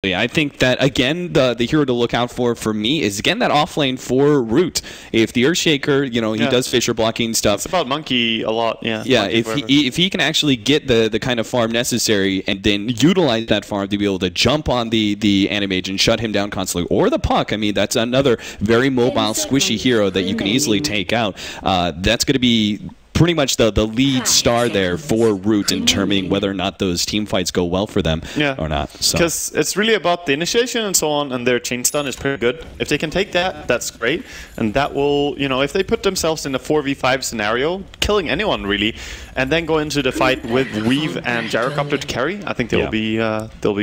I think that, again, the hero to look out for me is, again, that offlane for Root. If the Earthshaker, you know, he does Fissure blocking stuff. It's about Monkey a lot, yeah. Yeah, if he can actually get the kind of farm necessary and then utilize that farm to be able to jump on the Animage and shut him down constantly, or the Puck, I mean, that's another very mobile, squishy hero that you can easily take out. That's going to be pretty much the lead star there for Root in determining whether or not those team fights go well for them or not. Because it's really about the initiation and so on, and their chain stun is pretty good. If they can take that, that's great. And that will, you know, if they put themselves in a 4v5 scenario, killing anyone really, and then go into the fight with Weave and Gyrocopter to carry, I think they'll be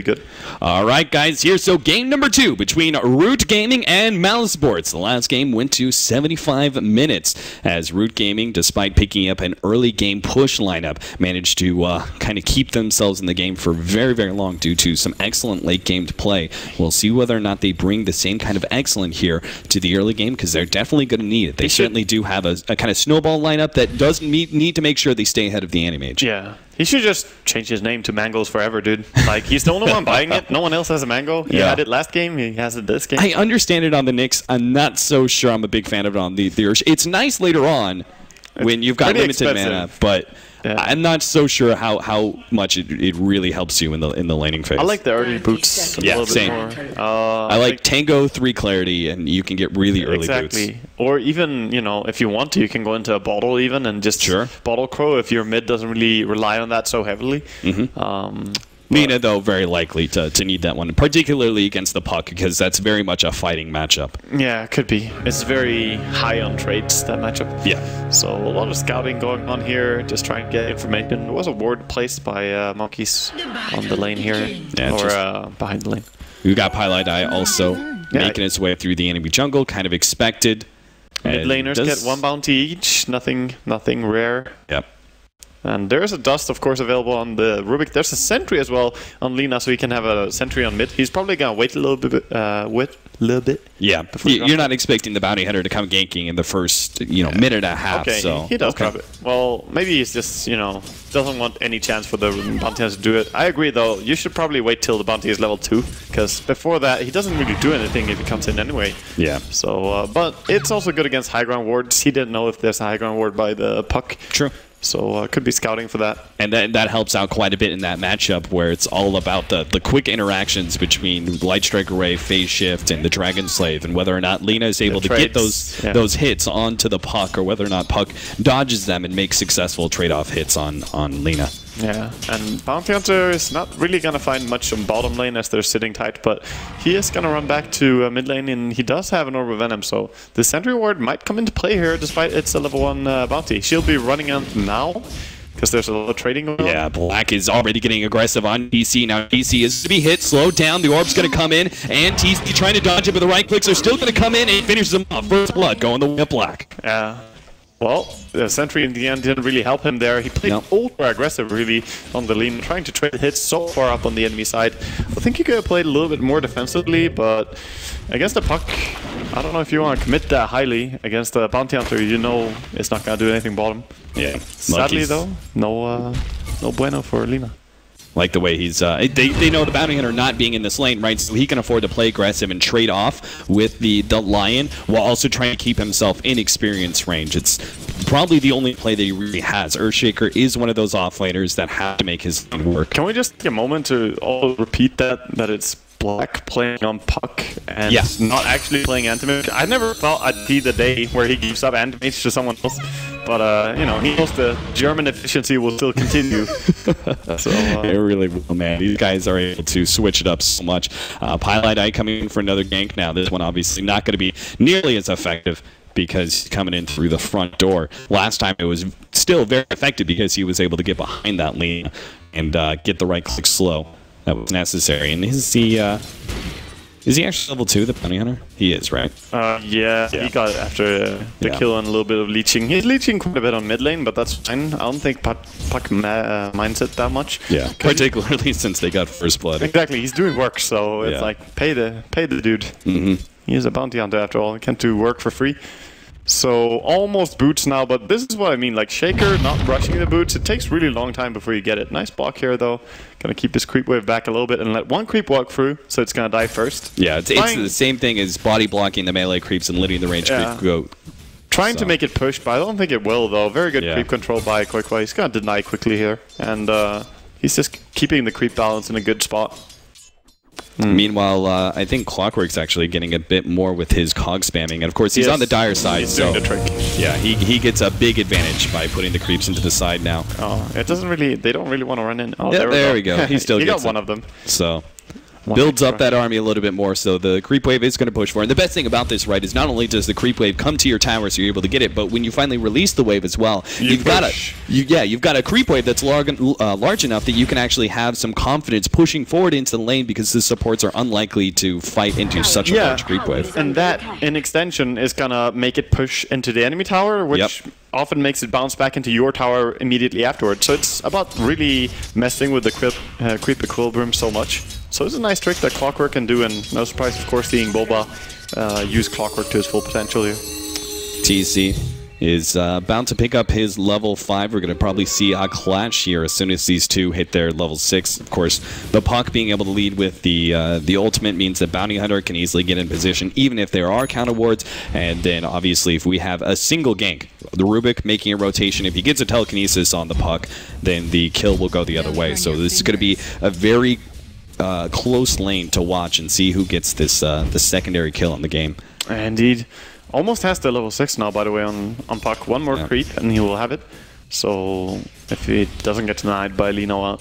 good. All right, guys, here. So game number 2 between Root Gaming and Mousesports. The last game went to 75 minutes as Root Gaming, despite picking up an early game push lineup, managed to kind of keep themselves in the game for very, very long due to some excellent late game play. We'll see whether or not they bring the same kind of excellent here to the early game, because they're definitely going to need it. They certainly do have a kind of snowball lineup that does need to make sure they stay ahead of the Animage. Yeah. He should just change his name to Mangoes forever, dude. Like, he's the only one buying it. No one else has a Mango. He had it last game. He has it this game. I understand it on the Nyx. I'm not so sure I'm a big fan of it on the Ursh. It's nice later on when you've got limited mana, but I'm not so sure how much it really helps you in the laning phase. I like the early boots a little bit more. I like Tango 3 Clarity, and you can get really early boots. Or even, you know, if you want to, you can go into a bottle even and just bottle Crow if your mid doesn't really rely on that so heavily. Lina, though, very likely to need that one, particularly against the Puck, because that's very much a fighting matchup. Yeah, it could be. It's very high on traits, that matchup. Yeah. So a lot of scouting going on here, just trying to get information. There was a ward placed by Monkeys on the lane here, or behind the lane. We got Pilot Eye also making its way through the enemy jungle, kind of expected. Mid laners get 1 bounty each, nothing rare. Yep. And there's a Dust, of course, available on the Rubik. There's a Sentry as well on Lina, so he can have a Sentry on mid. He's probably going to wait a little bit. Yeah, you're not expecting the Bounty Hunter to come ganking in the first, minute and a half. Okay, so he does drop it. Well, maybe he's just, doesn't want any chance for the Bounty Hunter to do it. I agree, though. You should probably wait till the Bounty is level 2, because before that, he doesn't really do anything if he comes in anyway. Yeah. So, but it's also good against high ground wards. He didn't know if there's a high ground ward by the Puck. True. So could be scouting for that. And that helps out quite a bit in that matchup where it's all about the quick interactions between Light Strike Array, Phase Shift, and the Dragon Slave, and whether or not Lina is able to get those hits onto the Puck, or whether or not Puck dodges them and makes successful trade-off hits on Lina. Yeah, and Bounty Hunter is not really going to find much on bottom lane as they're sitting tight, but he is going to run back to mid lane, and he does have an Orb of Venom, so the Sentry Ward might come into play here despite it's a level 1 bounty. She'll be running out now, because there's a lot of trading going on. Yeah, Black is already getting aggressive on TC. Now TC is to be hit, slowed down, the Orb's going to come in, and TC trying to dodge it, but the right clicks are still going to come in and finish them off. First blood going the way of Black. Yeah. Well, the Sentry in the end didn't really help him there. He played ultra aggressive really on the lane, trying to trade hits so far up on the enemy side. I think he could have played a little bit more defensively, but against the Puck, I don't know if you want to commit that highly. Against the Bounty Hunter, it's not going to do anything bottom. Yeah. Sadly though, no bueno for Lina. Like the way he's, they know the Bounty Hunter not being in this lane, right? So he can afford to play aggressive and trade off with the Lion while also trying to keep himself in experience range. It's probably the only play that he really has. Earthshaker is one of those offlaners that have to make his lane work. Can we just take a moment to all repeat that it's Black playing on Puck and not actually playing Antimage? I never thought I'd see the day where he gives up Antimage to someone else. But, he knows the German efficiency will still continue. So, it really will, man. These guys are able to switch it up so much. Pilot Eye coming in for another gank now. This one obviously not going to be nearly as effective because he's coming in through the front door. Last time it was still very effective because he was able to get behind that lane and get the right click slow. That was necessary. And is he actually level 2, the Bounty Hunter? He is, right? Yeah, he got it after the kill and a little bit of leeching. He's leeching quite a bit on mid lane, but that's fine. I don't think Puck minds it that much. Yeah, particularly since they got first blood. Exactly, he's doing work, so it's like, pay the dude. He is a Bounty Hunter after all. He can't do work for free. So almost boots now, but this is what I mean, like Shaker not rushing the boots, it takes really long time before you get it. Nice block here though. Gonna keep this creep wave back a little bit and let one creep walk through, so it's gonna die first. Yeah, it's the same thing as body blocking the melee creeps and letting the range creep go. Trying to make it push, but I don't think it will though. Very good creep control by Qualifier. He's gonna deny quickly here, and he's just keeping the creep balance in a good spot. Meanwhile, I think Clockwork's actually getting a bit more with his cog spamming, and of course he's on the dire side, he's doing the trick. Yeah, he gets a big advantage by putting the creeps into the side now. Oh, it doesn't really. They don't really want to run in. Oh, yeah, there we go. He still gets got one of them. So. Builds up that army a little bit more, so the creep wave is going to push for it. And the best thing about this, right, is not only does the creep wave come to your tower so you're able to get it, but when you finally release the wave as well, you've got a creep wave that's large enough that you can actually have some confidence pushing forward into the lane because the supports are unlikely to fight into such a large creep wave. And that, in extension, is going to make it push into the enemy tower, which often makes it bounce back into your tower immediately afterwards. So it's about really messing with the creep equilibrium so much. So it's a nice trick that Clockwork can do, and no surprise, of course, seeing Boba use Clockwork to his full potential here. TC is bound to pick up his level 5. We're going to probably see a clash here as soon as these two hit their level 6. Of course, the Puck being able to lead with the ultimate means that Bounty Hunter can easily get in position, even if there are counter wards. And then, obviously, if we have a single gank, the Rubik making a rotation, if he gets a telekinesis on the Puck, then the kill will go the other way. So this is going to be a very close lane to watch and see who gets this the secondary kill in the game. Indeed. Almost has the level 6 now, by the way, on Puck. One more creep and he will have it. So if he doesn't get denied by Lino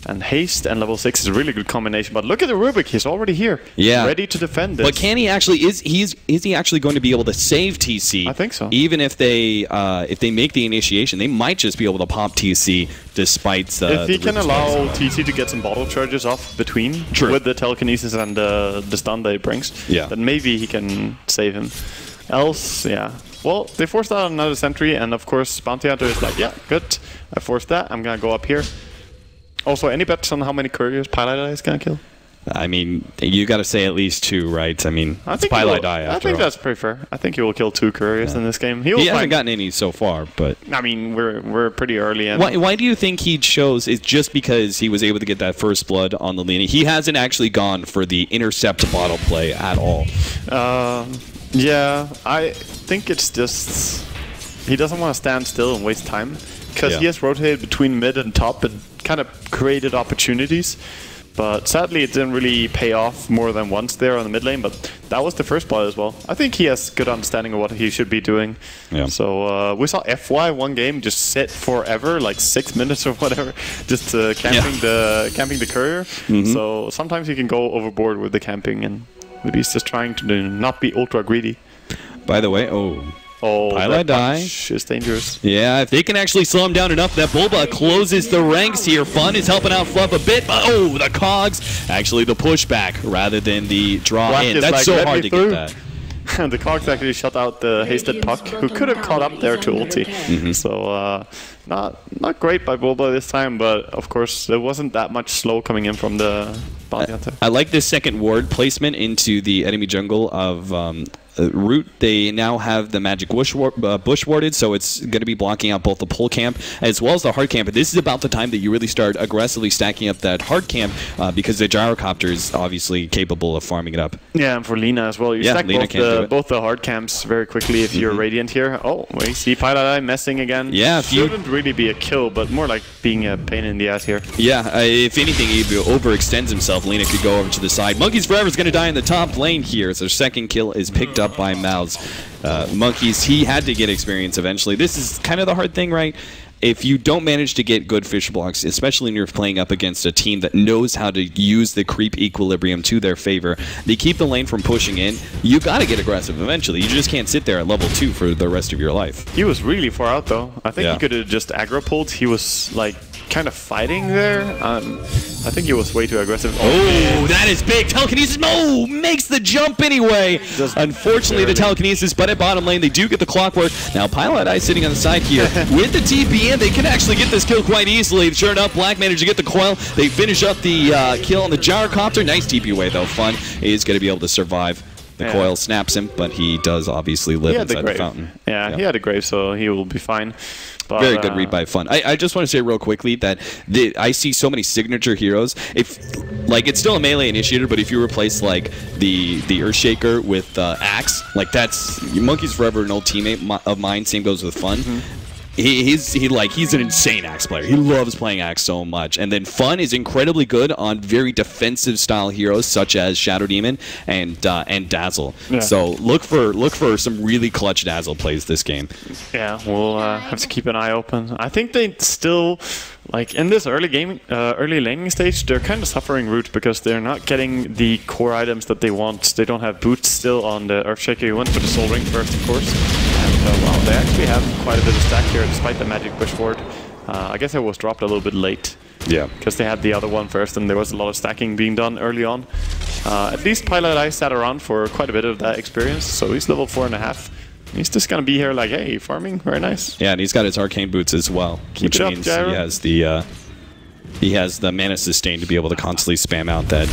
and haste and level 6 is a really good combination. But look at the Rubik, he's already here. Yeah. Ready to defend this. But can he actually, is he actually going to be able to save TC? I think so. Even if they make the initiation, they might just be able to pop TC despite if he can allow TC to get some bottle charges off between with the telekinesis and the stun that it brings, then maybe he can save him. Else, well, they forced out another sentry, and of course Bounty Hunter is like, yeah, good, I forced that, I'm gonna go up here. Also, any bets on how many couriers Pilot Eye is gonna kill? I mean, you got to say at least 2, right? I mean, it's Pilot Eye after all. I think that's pretty fair. I think he will kill 2 couriers in this game. He hasn't gotten any so far, but I mean, we're pretty early. And why do you think he chose? Is just because he was able to get that first blood on the Lina? He hasn't actually gone for the intercept bottle play at all. Yeah, I think it's just he doesn't want to stand still and waste time because he has rotated between mid and top and kind of created opportunities. But sadly, it didn't really pay off more than once there on the mid lane. But that was the first blood as well. I think he has good understanding of what he should be doing. Yeah. So we saw FY one game just sit forever, like 6 minutes or whatever, just camping the courier. So sometimes you can go overboard with the camping, and maybe he's just trying to not be ultra greedy. By the way, Pilot die is dangerous. Yeah, if they can actually slow him down enough, that Boba closes the ranks here. Fun is helping out Fluff a bit, but the cogs, actually the pushback rather than the draw in. That's like, so hard to get that. The cogs actually shut out the hasted Puck, who could have caught up there to ulti. So not great by Boba this time, but of course there wasn't that much slow coming in from the Bounty Hunter. I like this second ward placement into the enemy jungle of Root. They now have the magic bush warded, so it's going to be blocking out both the pull camp as well as the hard camp. But this is about the time that you really start aggressively stacking up that hard camp because the gyrocopter is obviously capable of farming it up. Yeah, and for Lina as well. You stack both the hard camps very quickly if you're Radiant here. Oh, we see Pilot Eye messing again. Yeah, shouldn't really be a kill, but more like being a pain in the ass here. Yeah, if anything, he overextends himself. Lina could go over to the side. Monkeys Forever is going to die in the top lane here. So their second kill is picked up by MOUZ. Monkeys, he had to get experience eventually. This is kind of the hard thing, right? If you don't manage to get good fish blocks, especially when you're playing up against a team that knows how to use the creep equilibrium to their favor, they keep the lane from pushing in, you got to get aggressive eventually. You just can't sit there at level 2 for the rest of your life. He was really far out though. I think he could have just aggro pulled. He was like kind of fighting there. I think he was way too aggressive. Oh, that is big. Telekinesis, makes the jump anyway. Unfortunately, the telekinesis, but at bottom lane, they do get the clockwork. Now, Pilot Eye sitting on the side here with the TP, and they can actually get this kill quite easily. Sure enough, Black managed to get the coil. They finish up the kill on the gyrocopter. Nice TP away, though. Fun is going to be able to survive The coil snaps him, but he does obviously live inside the fountain. Yeah, he had a grave, so he will be fine. But, very good read by Fun. I just want to say real quickly that I see so many signature heroes. If like it's still a melee initiator, but if you replace like the Earthshaker with Axe, like that's Monkeys Forever, an old teammate of mine. Same goes with Fun. He's an insane Axe player. He loves playing Axe so much. And then Fun is incredibly good on very defensive style heroes such as Shadow Demon and Dazzle. Yeah. So look for some really clutch Dazzle plays this game. Yeah, we'll have to keep an eye open. I think they still, like in this early laning stage, they're kind of suffering Root because they're not getting the core items that they want. They don't have boots still on the Earthshaker. You went for the Soul Ring first, of course. And wow, they actually have quite a bit of stack here despite the magic push forward. I guess it was dropped a little bit late. Yeah. Because they had the other one first and there was a lot of stacking being done early on. At least Pilot Eye sat around for quite a bit of that experience, so he's level 4.5. He's just gonna be here like, hey, farming, very nice. Yeah, and he's got his arcane boots as well, which means he has the mana sustain to be able to constantly spam out that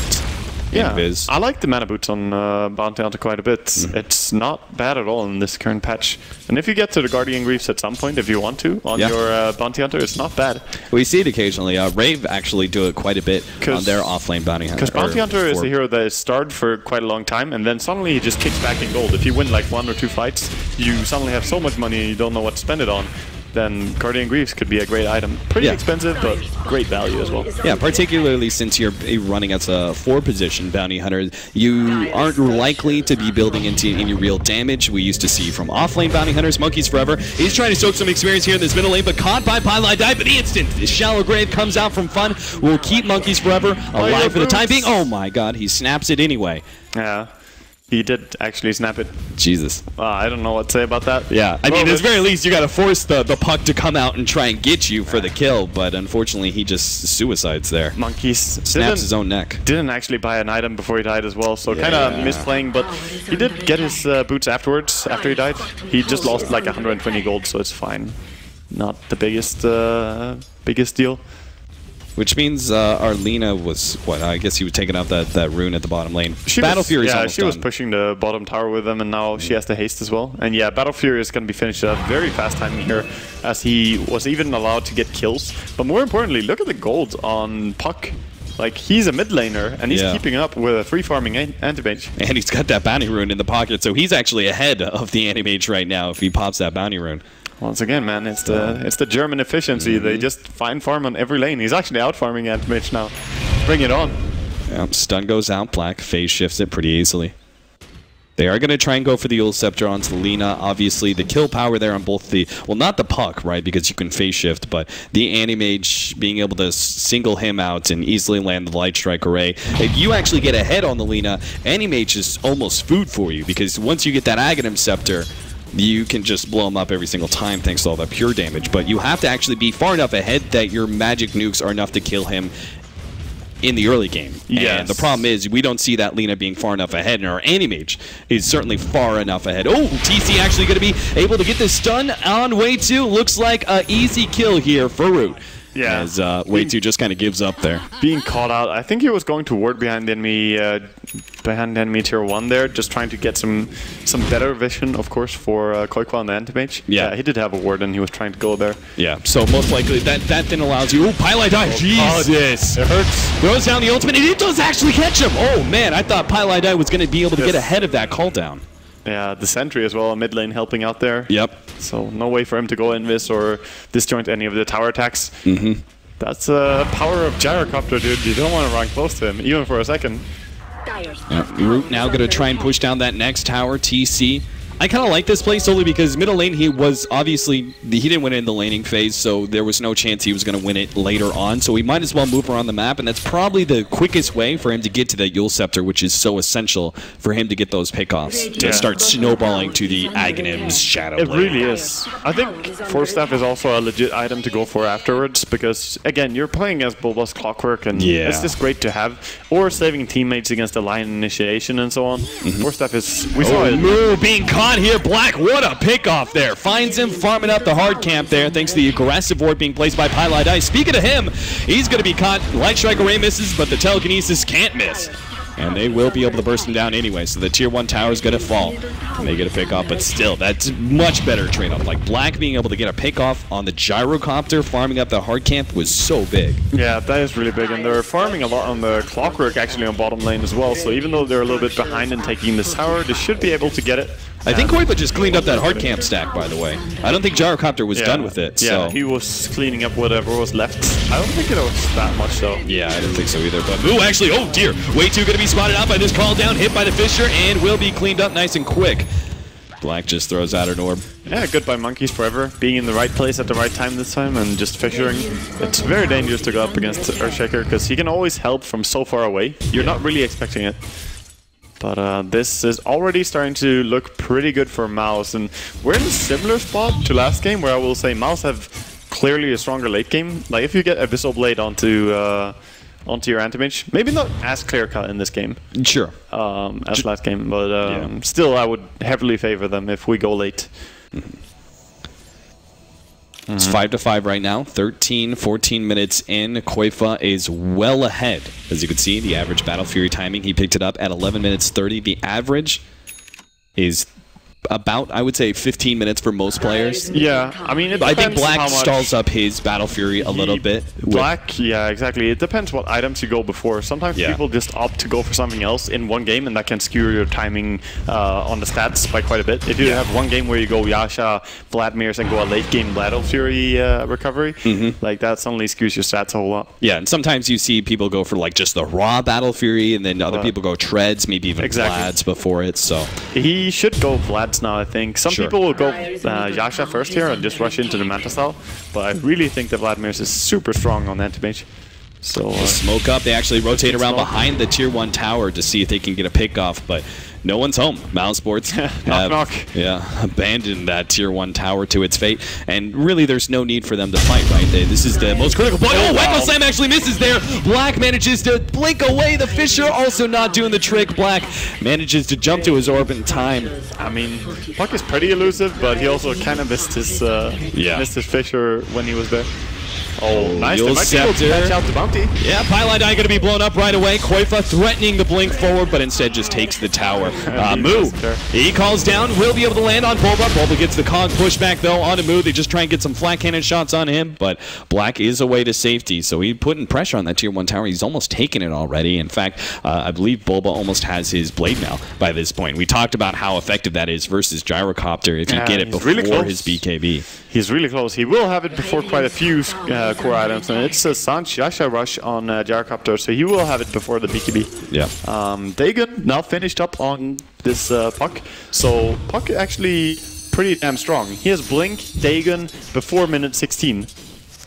invis. I like the mana boots on Bounty Hunter quite a bit. It's not bad at all in this current patch. And if you get to the Guardian Greaves at some point, if you want to, on your Bounty Hunter, it's not bad. We see it occasionally. Rave actually do it quite a bit on their offlane Bounty Hunter. Because Bounty Hunter is a hero that is starved for quite a long time, and then suddenly he just kicks back in gold. If you win like 1 or 2 fights, you suddenly have so much money and you don't know what to spend it on. Then Guardian Greaves could be a great item. Pretty expensive, but great value as well. Yeah, particularly since you're running as a 4-position Bounty Hunter, you aren't likely to be building into any real damage. We used to see from offlane Bounty Hunters, Monkeys Forever. He's trying to soak some experience here in this middle lane, but caught by Pilot Eye, but the instant Shallow Grave comes out from Fun. Will keep Monkeys Forever alive for the time being. Oh my god, he snaps it anyway. Yeah. He did actually snap it. Jesus. I don't know what to say about that. Yeah, I mean, at the very least, you got to force the puck to come out and try and get you for the kill, but unfortunately, he just suicides there. Monkeys snaps his own neck. Didn't actually buy an item before he died as well, so kind of misplaying, but he did get his boots afterwards, after he died. He just lost like 120 gold, so it's fine. Not the biggest deal. Which means Arlena was, what, I guess he was taking out that rune at the bottom lane. Battle Fury's almost she was done. pushing the bottom tower with him, and now she has the haste as well. And yeah, Battle Fury is going to be finished at a very fast timing here, as he was even allowed to get kills. But more importantly, look at the gold on Puck. Like, he's a mid laner, and he's keeping up with a free farming anti-mage. And he's got that bounty rune in the pocket, so he's actually ahead of the anti-mage right now if he pops that bounty rune. Once again, man, it's the German efficiency. They just find farm on every lane. He's actually out farming anti-mage now. Bring it on. Yeah, stun goes out, Black phase shifts it pretty easily. They are going to try and go for the Yule Scepter onto Lina. Obviously, the kill power there on both the... Well, not the Puck, right, because you can phase shift, but the Anti-Mage being able to single him out and easily land the Light Strike Array. If you actually get ahead on the Lina, Anti-Mage is almost food for you, because once you get that Aghanim Scepter, you can just blow him up every single time thanks to all that pure damage. But you have to actually be far enough ahead that your magic nukes are enough to kill him in the early game. Yes. And the problem is we don't see that Lina being far enough ahead, and our Anti-Mage is certainly far enough ahead. Oh, TC actually going to be able to get this stun on Way 2. Looks like an easy kill here for Root. Yeah. As Way 2 just kind of gives up there. Being caught out. I think he was going to ward behind enemy tier 1 there, just trying to get some better vision, of course, for Qualifier and the Anti-Mage. Yeah. He did have a ward and he was trying to go there. Yeah, so most likely that then allows you... Oh, Pilot Eye! Jesus! It hurts. Throws down the ultimate, and it does actually catch him! Oh, man, I thought Pilot Eye was going to be able to get ahead of that cooldown. Yeah, the sentry as well, mid lane helping out there. Yep. So no way for him to go invis or disjoint any of the tower attacks. Mm-hmm. That's a power of Gyrocopter, dude. You don't want to run close to him, even for a second. Root now going to try and push down that next tower, TC. I kind of like this play solely because middle lane, he was obviously, he didn't win it in the laning phase, so there was no chance he was going to win it later on. So we might as well move around the map, and that's probably the quickest way for him to get to that Yule Scepter, which is so essential for him to get those pickoffs, to start snowballing to the Aghanim's Shadow It Blade. really is. I think Force Staff is also a legit item to go for afterwards, because, again, you're playing as Bulba's Clockwork, and it's just great to have. Or saving teammates against the Lion Initiation and so on. Force Staff is... We saw it. MOUZ being caught here. Black, what a pickoff there. Finds him farming up the hard camp there thanks to the aggressive ward being placed by Pilot Eye. Speaking of him, he's going to be caught. Light Strike Array misses, but the telekinesis can't miss. And they will be able to burst them down anyway, so the tier 1 tower is going to fall. And they get a pick off, but still, that's much better trade-off. Like, Black being able to get a pick off on the gyrocopter, farming up the hard camp was so big. Yeah, that is really big, and they're farming a lot on the clockwork actually on bottom lane as well, so even though they're a little bit behind in taking this tower, they should be able to get it. I think Koipa just cleaned up that hard camp stack, by the way. I don't think gyrocopter was done with it. Yeah, so. he was cleaning up whatever was left. I don't think it was that much, though. Yeah, I don't think so either. But ooh, actually, oh dear. Way too going to be spotted out by this call down, hit by the Fisher, and will be cleaned up nice and quick. Black just throws out an orb. Yeah, goodbye monkeys forever. Being in the right place at the right time this time and just fissuring. It's very dangerous to go up against Earthshaker because he can always help from so far away. You're not really expecting it. But this is already starting to look pretty good for MOUZ, and we're in a similar spot to last game where I will say MOUZ have clearly a stronger late game. Like if you get Abyssal Blade onto your anti-mage, maybe not as clear-cut in this game. Sure. As last game, but still I would heavily favor them if we go late. It's 5-5 right now. 13-14 minutes in. Koifa is well ahead. As you can see, the average Battle Fury timing, he picked it up at 11 minutes 30. The average is about, I would say, 15 minutes for most players. Yeah, I mean, it I depends think Black how much stalls up his Battle Fury a little bit. Black, yeah, exactly. It depends what items you go before. Sometimes people just opt to go for something else in one game, and that can skew your timing on the stats by quite a bit. If you have one game where you go Yasha, Vladmir's, and go a late game Battle Fury recovery, like that suddenly skews your stats a whole lot. Yeah, and sometimes you see people go for like just the raw Battle Fury, and then other people go Treads, maybe even Vlads before it. So he should go Vlads now, I think. Some people will go Yasha first here and just rush into the Manta style, but I really think that Vladimir's is super strong on anti-mage. So smoke up. They actually rotate around behind the tier 1 tower to see if they can get a pick off, but no one's home. Mousesports abandoned that tier 1 tower to its fate, and really there's no need for them to fight, right? This is the most critical point. Oh, Wacko Slam actually misses there. Black manages to blink away the Fisher, also not doing the trick. Black manages to jump to his orb in time. I mean, Black is pretty elusive, but he also kind of missed his Fisher when he was there. Oh, nice. They might be able to catch out the bounty. Yeah, Pylon Die going to be blown up right away. Koifa threatening the blink forward, but instead just takes the tower. MOUZ, he calls down, will be able to land on Bulba. Bulba gets the Cog pushback, though, onto MOUZ. They just try and get some flat cannon shots on him, but Black is away to safety, so he's putting pressure on that tier 1 tower. He's almost taken it already. In fact, I believe Bulba almost has his blade now by this point. We talked about how effective that is versus Gyrocopter if you get it before his BKB. He's really close. He will have it before quite a few core items, and it's a Sanch Yasha rush on Gyrocopter, so he will have it before the BKB. Yeah. Dagon now finished up on this Puck, so Puck actually pretty damn strong. He has Blink, Dagon before minute 16.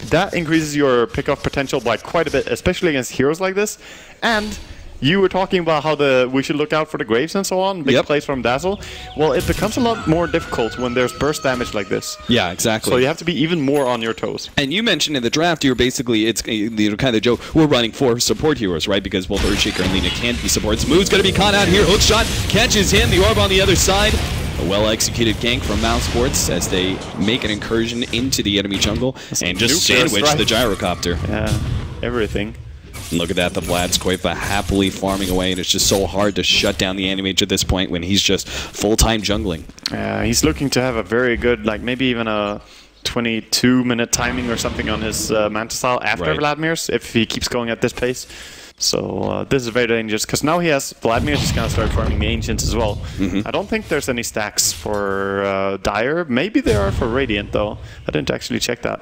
That increases your pickoff potential by quite a bit, especially against heroes like this. And you were talking about how we should look out for the Graves and so on, big plays from Dazzle. Well, it becomes a lot more difficult when there's burst damage like this. Yeah, exactly. So you have to be even more on your toes. And you mentioned in the draft, you're basically, it's kind of the joke, we're running 4 support heroes, right? Because both Earthshaker and Lina can be supports. MOUZ going to be caught out here. Hookshot catches him. The orb on the other side. A well-executed gank from Mousesports as they make an incursion into the enemy jungle and just sandwich the Gyrocopter. Yeah, everything. And look at that, the Vlad's Koifa happily farming away, and it's just so hard to shut down the anti-mage at this point when he's just full-time jungling. He's looking to have a very good, like maybe even a 22-minute timing or something on his Manta style after Vladimir's, if he keeps going at this pace. So this is very dangerous, because now he has Vladimir just going to start farming the Ancients as well. I don't think there's any stacks for Dire. Maybe there are for Radiant, though. I didn't actually check that.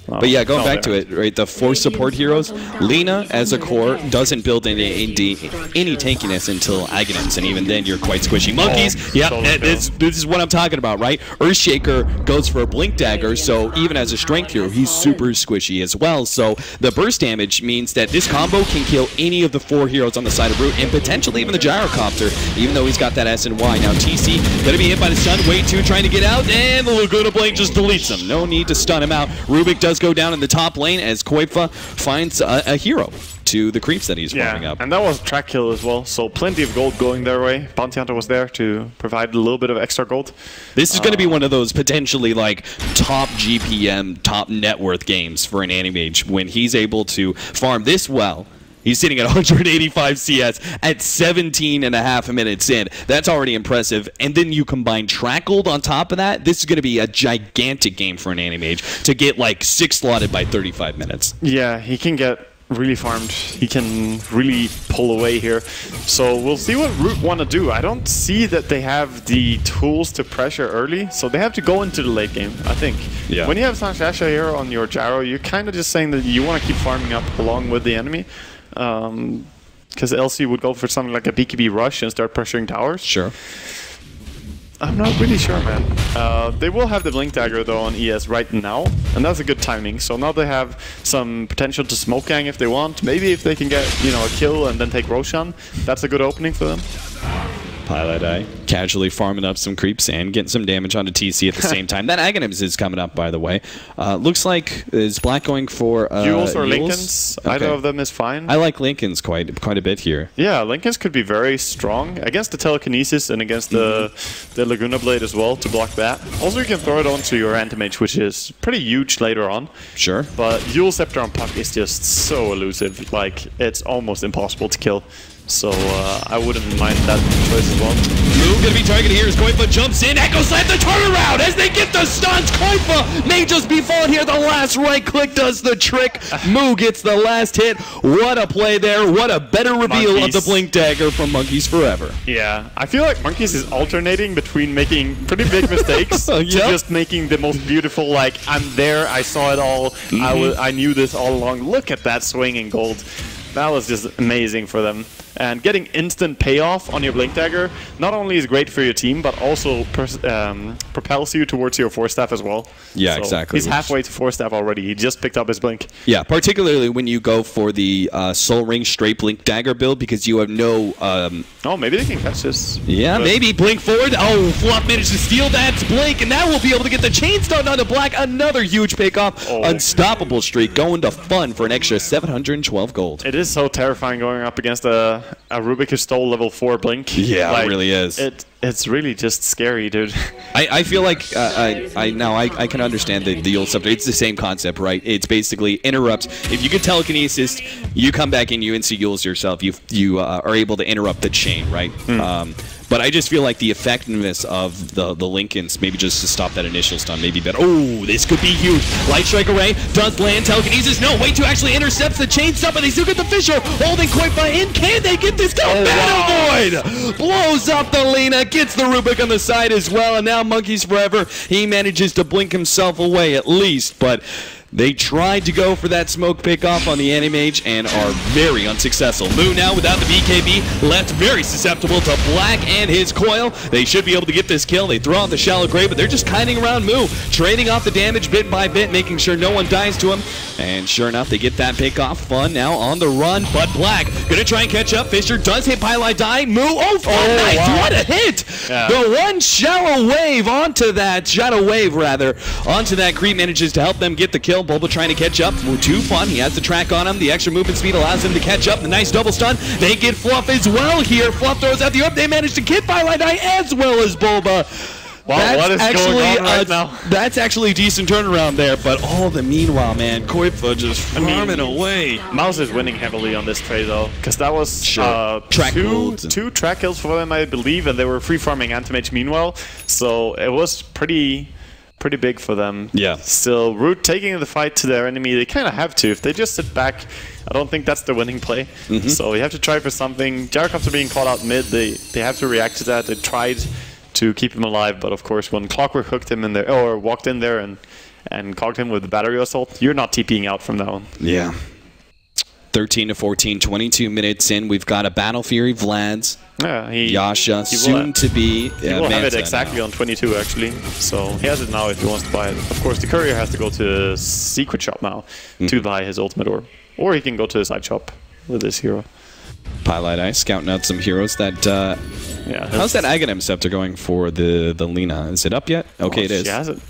But yeah, going back to it, right? The 4 support heroes, Lina as a core doesn't build any tankiness until Aghanim's, and even then you're quite squishy. Monkeys, this is what I'm talking about, right? Earthshaker goes for a Blink Dagger, so even as a strength hero, he's super squishy as well. So the burst damage means that this combo can kill any of the 4 heroes on the side of Root, and potentially even the Gyrocopter, even though he's got that S and Y. Now TC gonna be hit by the stun, Way2 trying to get out, and the Laguna Blade just deletes him. No need to stun him out. Rubik does go down in the top lane as Koifa finds a hero to the creeps that he's farming up. And that was track kill as well, so plenty of gold going their way. Bounty Hunter was there to provide a little bit of extra gold. This is going to be one of those potentially like top GPM, top net worth games for an anti-mage when he's able to farm this well He's sitting at 185 CS at 17 and a half minutes in. That's already impressive. And then you combine Trackled on top of that. This is going to be a gigantic game for an Animage to get like 6 slotted by 35 minutes. Yeah, he can get really farmed. He can really pull away here. So we'll see what Root want to do. I don't see that they have the tools to pressure early, so they have to go into the late game, I think. Yeah. When you have Sanshasha here on your Gyro, you're kind of just saying that you want to keep farming up along with the enemy. Because LC would go for something like a BKB rush and start pressuring towers. Sure. I'm not really sure, man. They will have the Blink Dagger, though, on ES right now, and that's a good timing. So now they have some potential to smoke gang if they want. Maybe if they can get, you know, a kill and then take Roshan, that's a good opening for them. Pilot Eye casually farming up some creeps and getting some damage onto TC at the same time. That Aghanims is coming up, by the way. Looks like is Black going for Jules or Lincolns? Okay. Either of them is fine. I like Lincolns quite a bit here. Yeah, Lincolns could be very strong against the Telekinesis and against the Laguna Blade as well to block that. Also, you can throw it onto your Anti-Mage, which is pretty huge later on. Sure. But Yule Scepter on Puck is just so elusive. Like, it's almost impossible to kill. So I wouldn't mind that choice as well. MOUZ gonna be targeted here as Koifa jumps in. Echo Slam the turnaround as they get the stuns. Koifa may just be falling here. The last right click does the trick. MOUZ gets the last hit. What a play there. What a better reveal of the Blink Dagger from Monkeys Forever. Yeah, I feel like Monkeys is alternating between making pretty big mistakes to just making the most beautiful, like, I'm there, I saw it all, I knew this all along. Look at that swinging gold. That was just amazing for them. And getting instant payoff on your Blink Dagger not only is great for your team, but also propels you towards your 4-staff as well. Yeah, so exactly. He's halfway to 4-staff already. He just picked up his Blink. Yeah, particularly when you go for the Soul Ring straight Blink Dagger build because you have no... oh, maybe they can catch this. Yeah, maybe. Blink forward. Oh, Fluff managed to steal that Blink, and now we'll be able to get the chain stun onto Black. Another huge pickoff. Oh. Unstoppable streak going to Fun for an extra 712 gold. It is so terrifying going up against a Rubik who stole level 4 Blink. Yeah, like, it really is. It's really just scary, dude. I feel like I can understand the old subject. It's the same concept, right? It's basically interrupts. If you get telekinesis, you come back and you insta-Yules yourself. You are able to interrupt the chain, right? But I just feel like the effectiveness of the Lincolns, maybe just to stop that initial stun, maybe better. Oh, this could be huge. Light Strike Array does land. Telekinesis, no, way to actually intercepts the chain stun, but they still get the Fisher holding Koifa in. Can they get this down? Battle Void blows up the Lena, gets the Rubik on the side as well, and now Monkeys Forever, he manages to blink himself away at least, but they tried to go for that smoke pickoff on the Animage and are very unsuccessful. MOUZ now without the BKB, left very susceptible to Black and his coil. They should be able to get this kill. They throw out the Shallow Grave, but they're just kiting around MOUZ, trading off the damage bit by bit, making sure no one dies to him. And sure enough, they get that pickoff. Fun now on the run, but Black gonna try and catch up. Fisher does hit Pilot Die. MOUZ, nice, wow. What a hit! Yeah. The one Shallow Wave onto that, Shadow Wave rather, onto that creep manages to help them get the kill. Bulba trying to catch up. Too Fun. He has the track on him. The extra movement speed allows him to catch up. The nice double stun. They get Fluff as well here. Fluff throws out the up. They manage to get Firelight Eye as well as Bulba. Wow, what is going on right now? That's actually a decent turnaround there, but all the meanwhile, man, Koifa just farming away. MOUZ is winning heavily on this trade, though, because that was two track kills for them, I believe, and they were free farming Anti-Mage meanwhile, so it was pretty big for them. Yeah. Still, Root taking the fight to their enemy, they kind of have to. If they just sit back, I don't think that's the winning play. So you have to try for something. Gyrocopter being caught out mid, they have to react to that. They tried to keep him alive, but of course when Clockwork hooked him in there, or walked in there and cogged him with the battery assault, you're not TPing out from that one. Yeah. 13 to 14, 22 minutes in. We've got a Battle Fury Vlad's. Yeah, Yasha, soon to be. He will have it exactly on 22, actually. So he has it now if he wants to buy it. Of course, the courier has to go to the secret shop now to buy his ultimate orb. Or he can go to the side shop with this hero. Pilot Eye scouting out some heroes that. How's that Aghanim Scepter going for the Lena? Is it up yet? Okay, it is. She has it.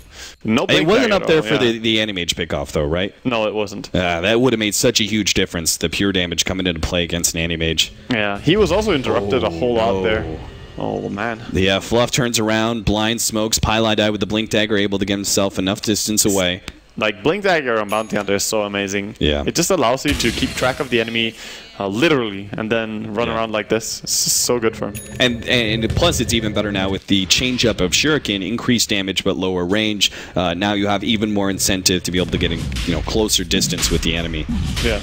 No, it wasn't up there for the Animage pickoff, though, right? No, it wasn't. That would have made such a huge difference, the pure damage coming into play against an Animage. Yeah, he was also interrupted a whole lot there. Oh, man. The Fluff turns around, blind smokes, Pilot Eye with the Blink Dagger able to get himself enough distance away. Like, Blink Dagger on Bounty Hunter is so amazing. Yeah. It just allows you to keep track of the enemy literally and then run around like this. It's just so good for him. And plus, it's even better now with the change-up of Shuriken, increased damage but lower range. Now you have even more incentive to be able to get in, closer distance with the enemy. Yeah.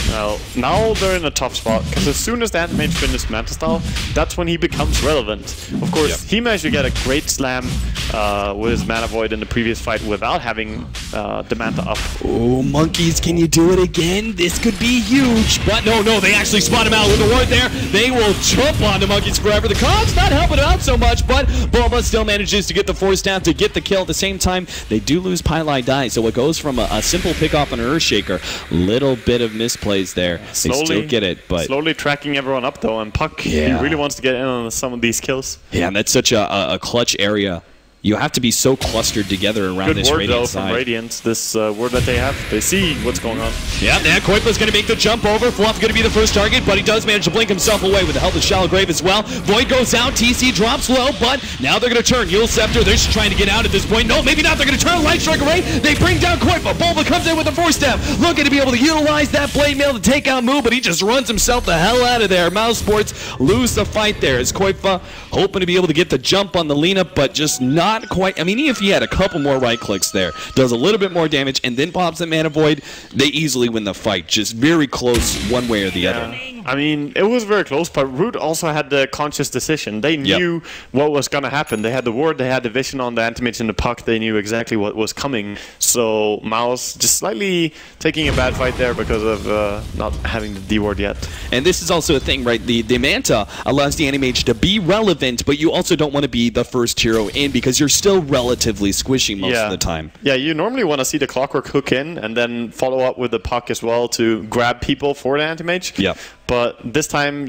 Well, now they're in a tough spot, because as soon as the Anti-Mage finishes Manta Style, that's when he becomes relevant. Of course, he managed to get a great slam with his Mana Void in the previous fight without having the Manta up. Oh, monkeys, can you do it again? This could be huge. But no, they actually spot him out with the ward there. They will jump on the monkeys forever. The Cogs not helping out so much, but bo2 still manages to get the Force Staff to get the kill. At the same time, they do lose Pylai Die, so it goes from a simple pick-off on an Earthshaker, little bit of misplays there. They still get it, but slowly tracking everyone up though, and Puck, he really wants to get in on some of these kills. Yeah, and that's such a clutch area. You have to be so clustered together around this Radiant side. From Radiant, this word that they have. They see what's going on. Yeah, Koipa's going to make the jump over. Fluff going to be the first target, but he does manage to blink himself away with the help of Shallow Grave as well. Void goes out, TC drops low, but now they're going to turn. Yule Scepter, they're just trying to get out at this point. No, maybe not. They're going to turn Light Strike away. They bring down Koipa. bo2 comes in with the Force Step, looking to be able to utilize that Blade Mail to take out MOUZ, but he just runs himself the hell out of there. Mousesports lose the fight there as Koipa hoping to be able to get the jump on the Lina, but just not quite. I mean, if he had a couple more right clicks there, does a little bit more damage, and then pops the Mana Void, they easily win the fight. Just very close one way or the other. I mean, it was very close, but Root also had the conscious decision. They knew what was going to happen. They had the ward, they had the vision on the Anti-Mage and the Puck. They knew exactly what was coming. So MOUZ just slightly taking a bad fight there because of not having the D-ward yet. And this is also a thing, right? The Manta allows the Anti-Mage to be relevant, but you also don't want to be the first hero in because you're still relatively squishy most of the time. Yeah, you normally want to see the Clockwork hook in and then follow up with the Puck as well to grab people for the Anti-Mage. Yeah. But this time,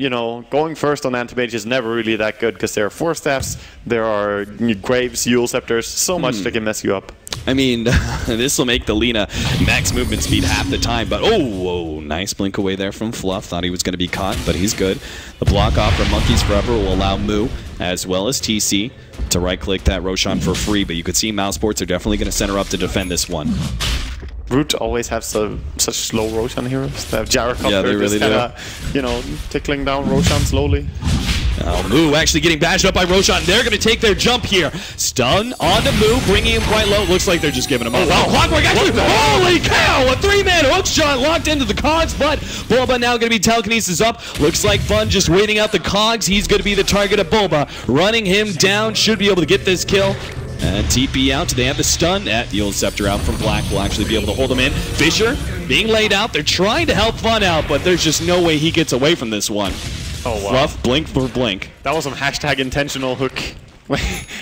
going first on Anti-Mage is never really that good because there are Force Staffs, there are Graves, Yule Scepters, so much that can mess you up. I mean, this will make the Lina max movement speed half the time, but whoa, nice blink away there from Fluff. Thought he was going to be caught, but he's good. The block off from Monkeys Forever will allow MOUZ as well as TC to right-click that Roshan for free, but you could see Mousesports are definitely going to center up to defend this one. Root always have such slow Roshan heroes. They have Gyrocopter, yeah, they really do. Tickling down Roshan slowly. MOUZ actually getting bashed up by Roshan. They're going to take their jump here. Stun onto MOUZ, bringing him quite low. Looks like they're just giving him up. Oh, Clockwork actually, holy cow! A 3-man hook shot locked into the Cogs, but bo2 now going to be telekinesis up. Looks like Fun just waiting out the Cogs. He's going to be the target of bo2. Running him down, should be able to get this kill. And TP out. They have the stun. Yule Scepter out from Black will actually be able to hold him in. Fisher being laid out. They're trying to help Fun out, but there's just no way he gets away from this one. Oh, wow. Fluff, blink for blink. That was some #intentional hook.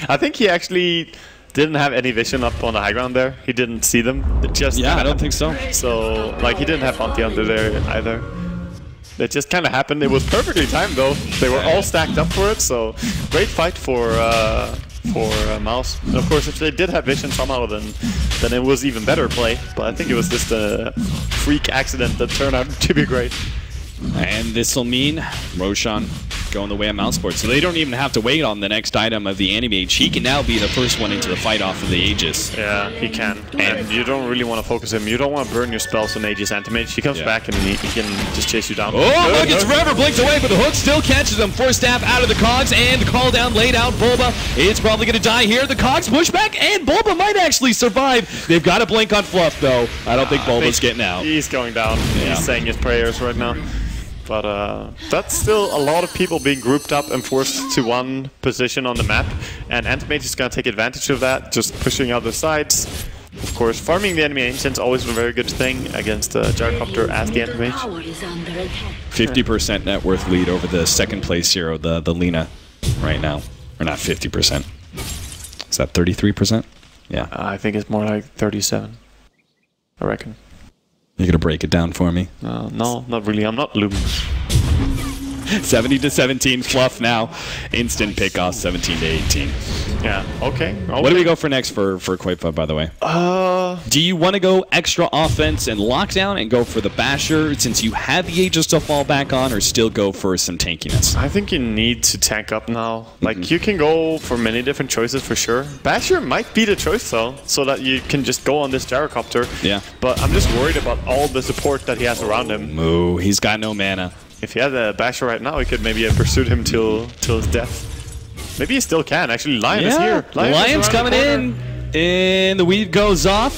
I think he actually didn't have any vision up on the high ground there. He didn't see them. It just I don't think so. So, he didn't have Bounty Hunter there either. It just kind of happened. It was perfectly timed, though. They were all stacked up for it, so great fight for MOUZ. And of course, if they did have vision somehow, then it was even better play. But I think it was just a freak accident that turned out to be great. And this will mean Roshan going the way of Mousesports. So they don't even have to wait on the next item of the Anti-Mage. He can now be the first one into the fight off of the Aegis. Yeah, he can. And you don't really want to focus him. You don't want to burn your spells on Aegis Anti-Mage. He comes back and he can just chase you down. Oh, Nuggets forever blinks away, but the hook still catches him. Force Staff out of the Cogs and call down laid out. bo2 is probably going to die here. The Cogs push back and bo2 might actually survive. They've got to blink on Fluff, though. I don't think bo2's getting out. He's going down. Yeah. He's saying his prayers right now. But that's still a lot of people being grouped up and forced to one position on the map. And Anti-Mage is going to take advantage of that, just pushing out the sides. Of course, farming the enemy Ancient's always a very good thing against Gyrocopter as the Anti-Mage. 50% net worth lead over the second place hero, the Lina, right now. Or not 50%. Is that 33%? Yeah. I think it's more like 37, I reckon. You're going to break it down for me? No, not really. I'm not luminous. 70-17, Fluff now. Instant pickoff, 17-18. Yeah, okay. What do we go for next for Qualifier, by the way? Do you want to go extra offense and lockdown and go for the Basher since you have the Aegis to fall back on, or still go for some tankiness? I think you need to tank up now. Like, you can go for many different choices for sure. Basher might be the choice, though, so that you can just go on this gyrocopter. Yeah. But I'm just worried about all the support that he has around him. Moo, he's got no mana. If he had a Basher right now, he could maybe have pursued him till his death. Maybe he still can. Actually, Lion is here. Lion's coming in. And the weave goes off.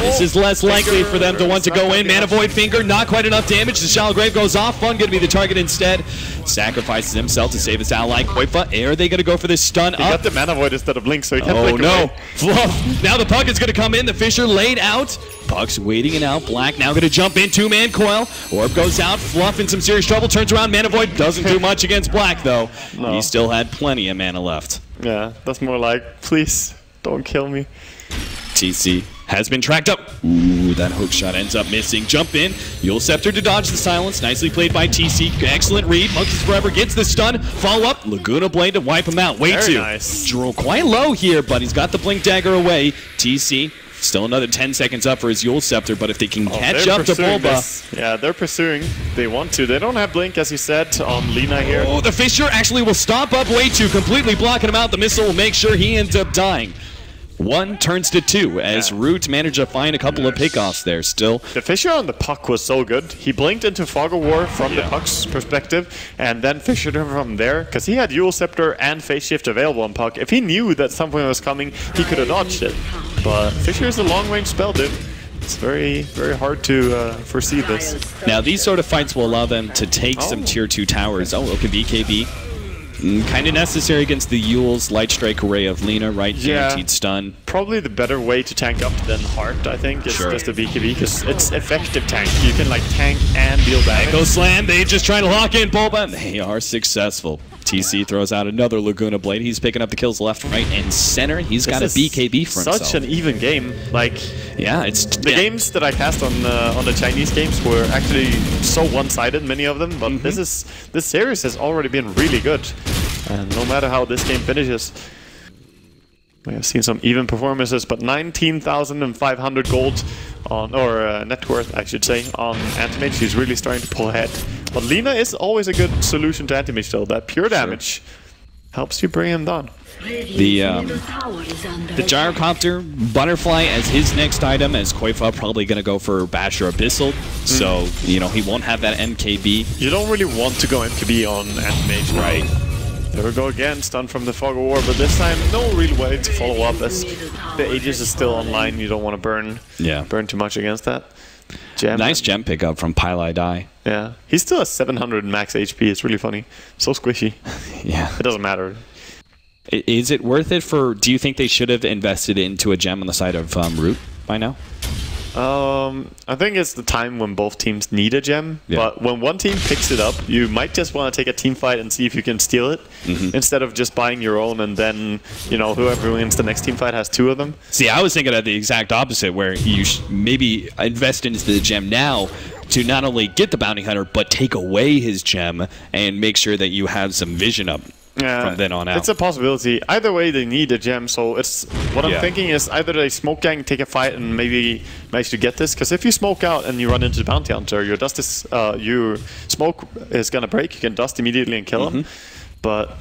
This is less likely for them to want to go in. Mana Void Finger, not quite enough damage. The Shallow Grave goes off. Fun going to be the target instead. Sacrifices himself to save his ally. Qualifier, are they going to go for this stun up? He got the Mana Void instead of Blink, so he can't blink no. away. Fluff. Now the Puck is going to come in. The Fisher laid out. Puck's waiting it out. Black now going to jump in. Two-man coil. Orb goes out. Fluff in some serious trouble. Turns around. Mana Void doesn't do much against Black, though. No. He still had plenty of mana left. Yeah, that's more like, please, don't kill me. TC has been tracked up. Ooh, that hook shot ends up missing. Jump in. Yule Scepter to dodge the silence. Nicely played by TC. Excellent read. Monkeys Forever gets the stun. Follow up. Laguna Blade to wipe him out. Way too. Nice. Drew quite low here, but he's got the Blink Dagger away. TC still another 10 seconds up for his Yule Scepter, but if they can catch up to Bulba. Yeah, they're pursuing. They want to. They don't have Blink, as you said, on Lina here. Oh, the Fisher actually will stop up way too, completely blocking him out. The missile will make sure he ends up dying. 1 turns to 2 as Root managed to find a couple of pickoffs there still. The Fisher on the Puck was so good. He blinked into Fog of War from the Puck's perspective and then Fishered him from there because he had Yule Scepter and Phase Shift available on Puck. If he knew that something was coming, he could have dodged it. But Fisher is a long-range spell, dude. It's very, very hard to foresee this. Now, these sort of fights will allow them to take some Tier 2 towers. Oh, okay, BKB. Kind of necessary against the Yule's Light Strike array of Lina, right? Guaranteed stun. Probably the better way to tank up than Heart, I think, is just a BKB, because it's effective tank. You can like tank and deal damage. Echo Slam, they just trying to lock in Bulba, and they are successful. TC throws out another Laguna Blade. He's picking up the kills left, right, and center. He's got a BKB for himself. Such an even game. Like, yeah, it's the games that I cast on the Chinese games were actually so one-sided, many of them. But this series has already been really good, and no matter how this game finishes, we have seen some even performances. But 19,500 gold on, or net worth, I should say, on Anti-Mage. He's really starting to pull ahead. But Lina is always a good solution to Anti-Mage, though. That pure damage helps you bring him down. The Gyrocopter, Butterfly as his next item, as Qualifier probably going to go for Basher Abyssal. So, you know, he won't have that MKB. You don't really want to go MKB on Anti-Mage, right? There we go again, stun from the Fog of War, but this time no real way to follow up as the Aegis is still online. You don't want to burn too much against that. Gem. Nice gem pickup from Pylai Dai. Yeah, he's still at 700 max HP. It's really funny. So squishy. Yeah. It doesn't matter. Is it worth it for, do you think they should have invested into a gem on the side of Root by now? I think it's the time when both teams need a gem, but when one team picks it up, you might just want to take a team fight and see if you can steal it, instead of just buying your own and then, you know, whoever wins the next team fight has 2 of them. See, I was thinking of the exact opposite, where you maybe invest into the gem now to not only get the bounty hunter, but take away his gem and make sure that you have some vision up. From then on out. It's a possibility. Either way, they need a gem, so it's what I'm thinking is either they smoke gang, take a fight, and maybe manage to get this. Because if you smoke out and you run into the bounty hunter, your dust is your smoke is gonna break. You can dust immediately and kill him. But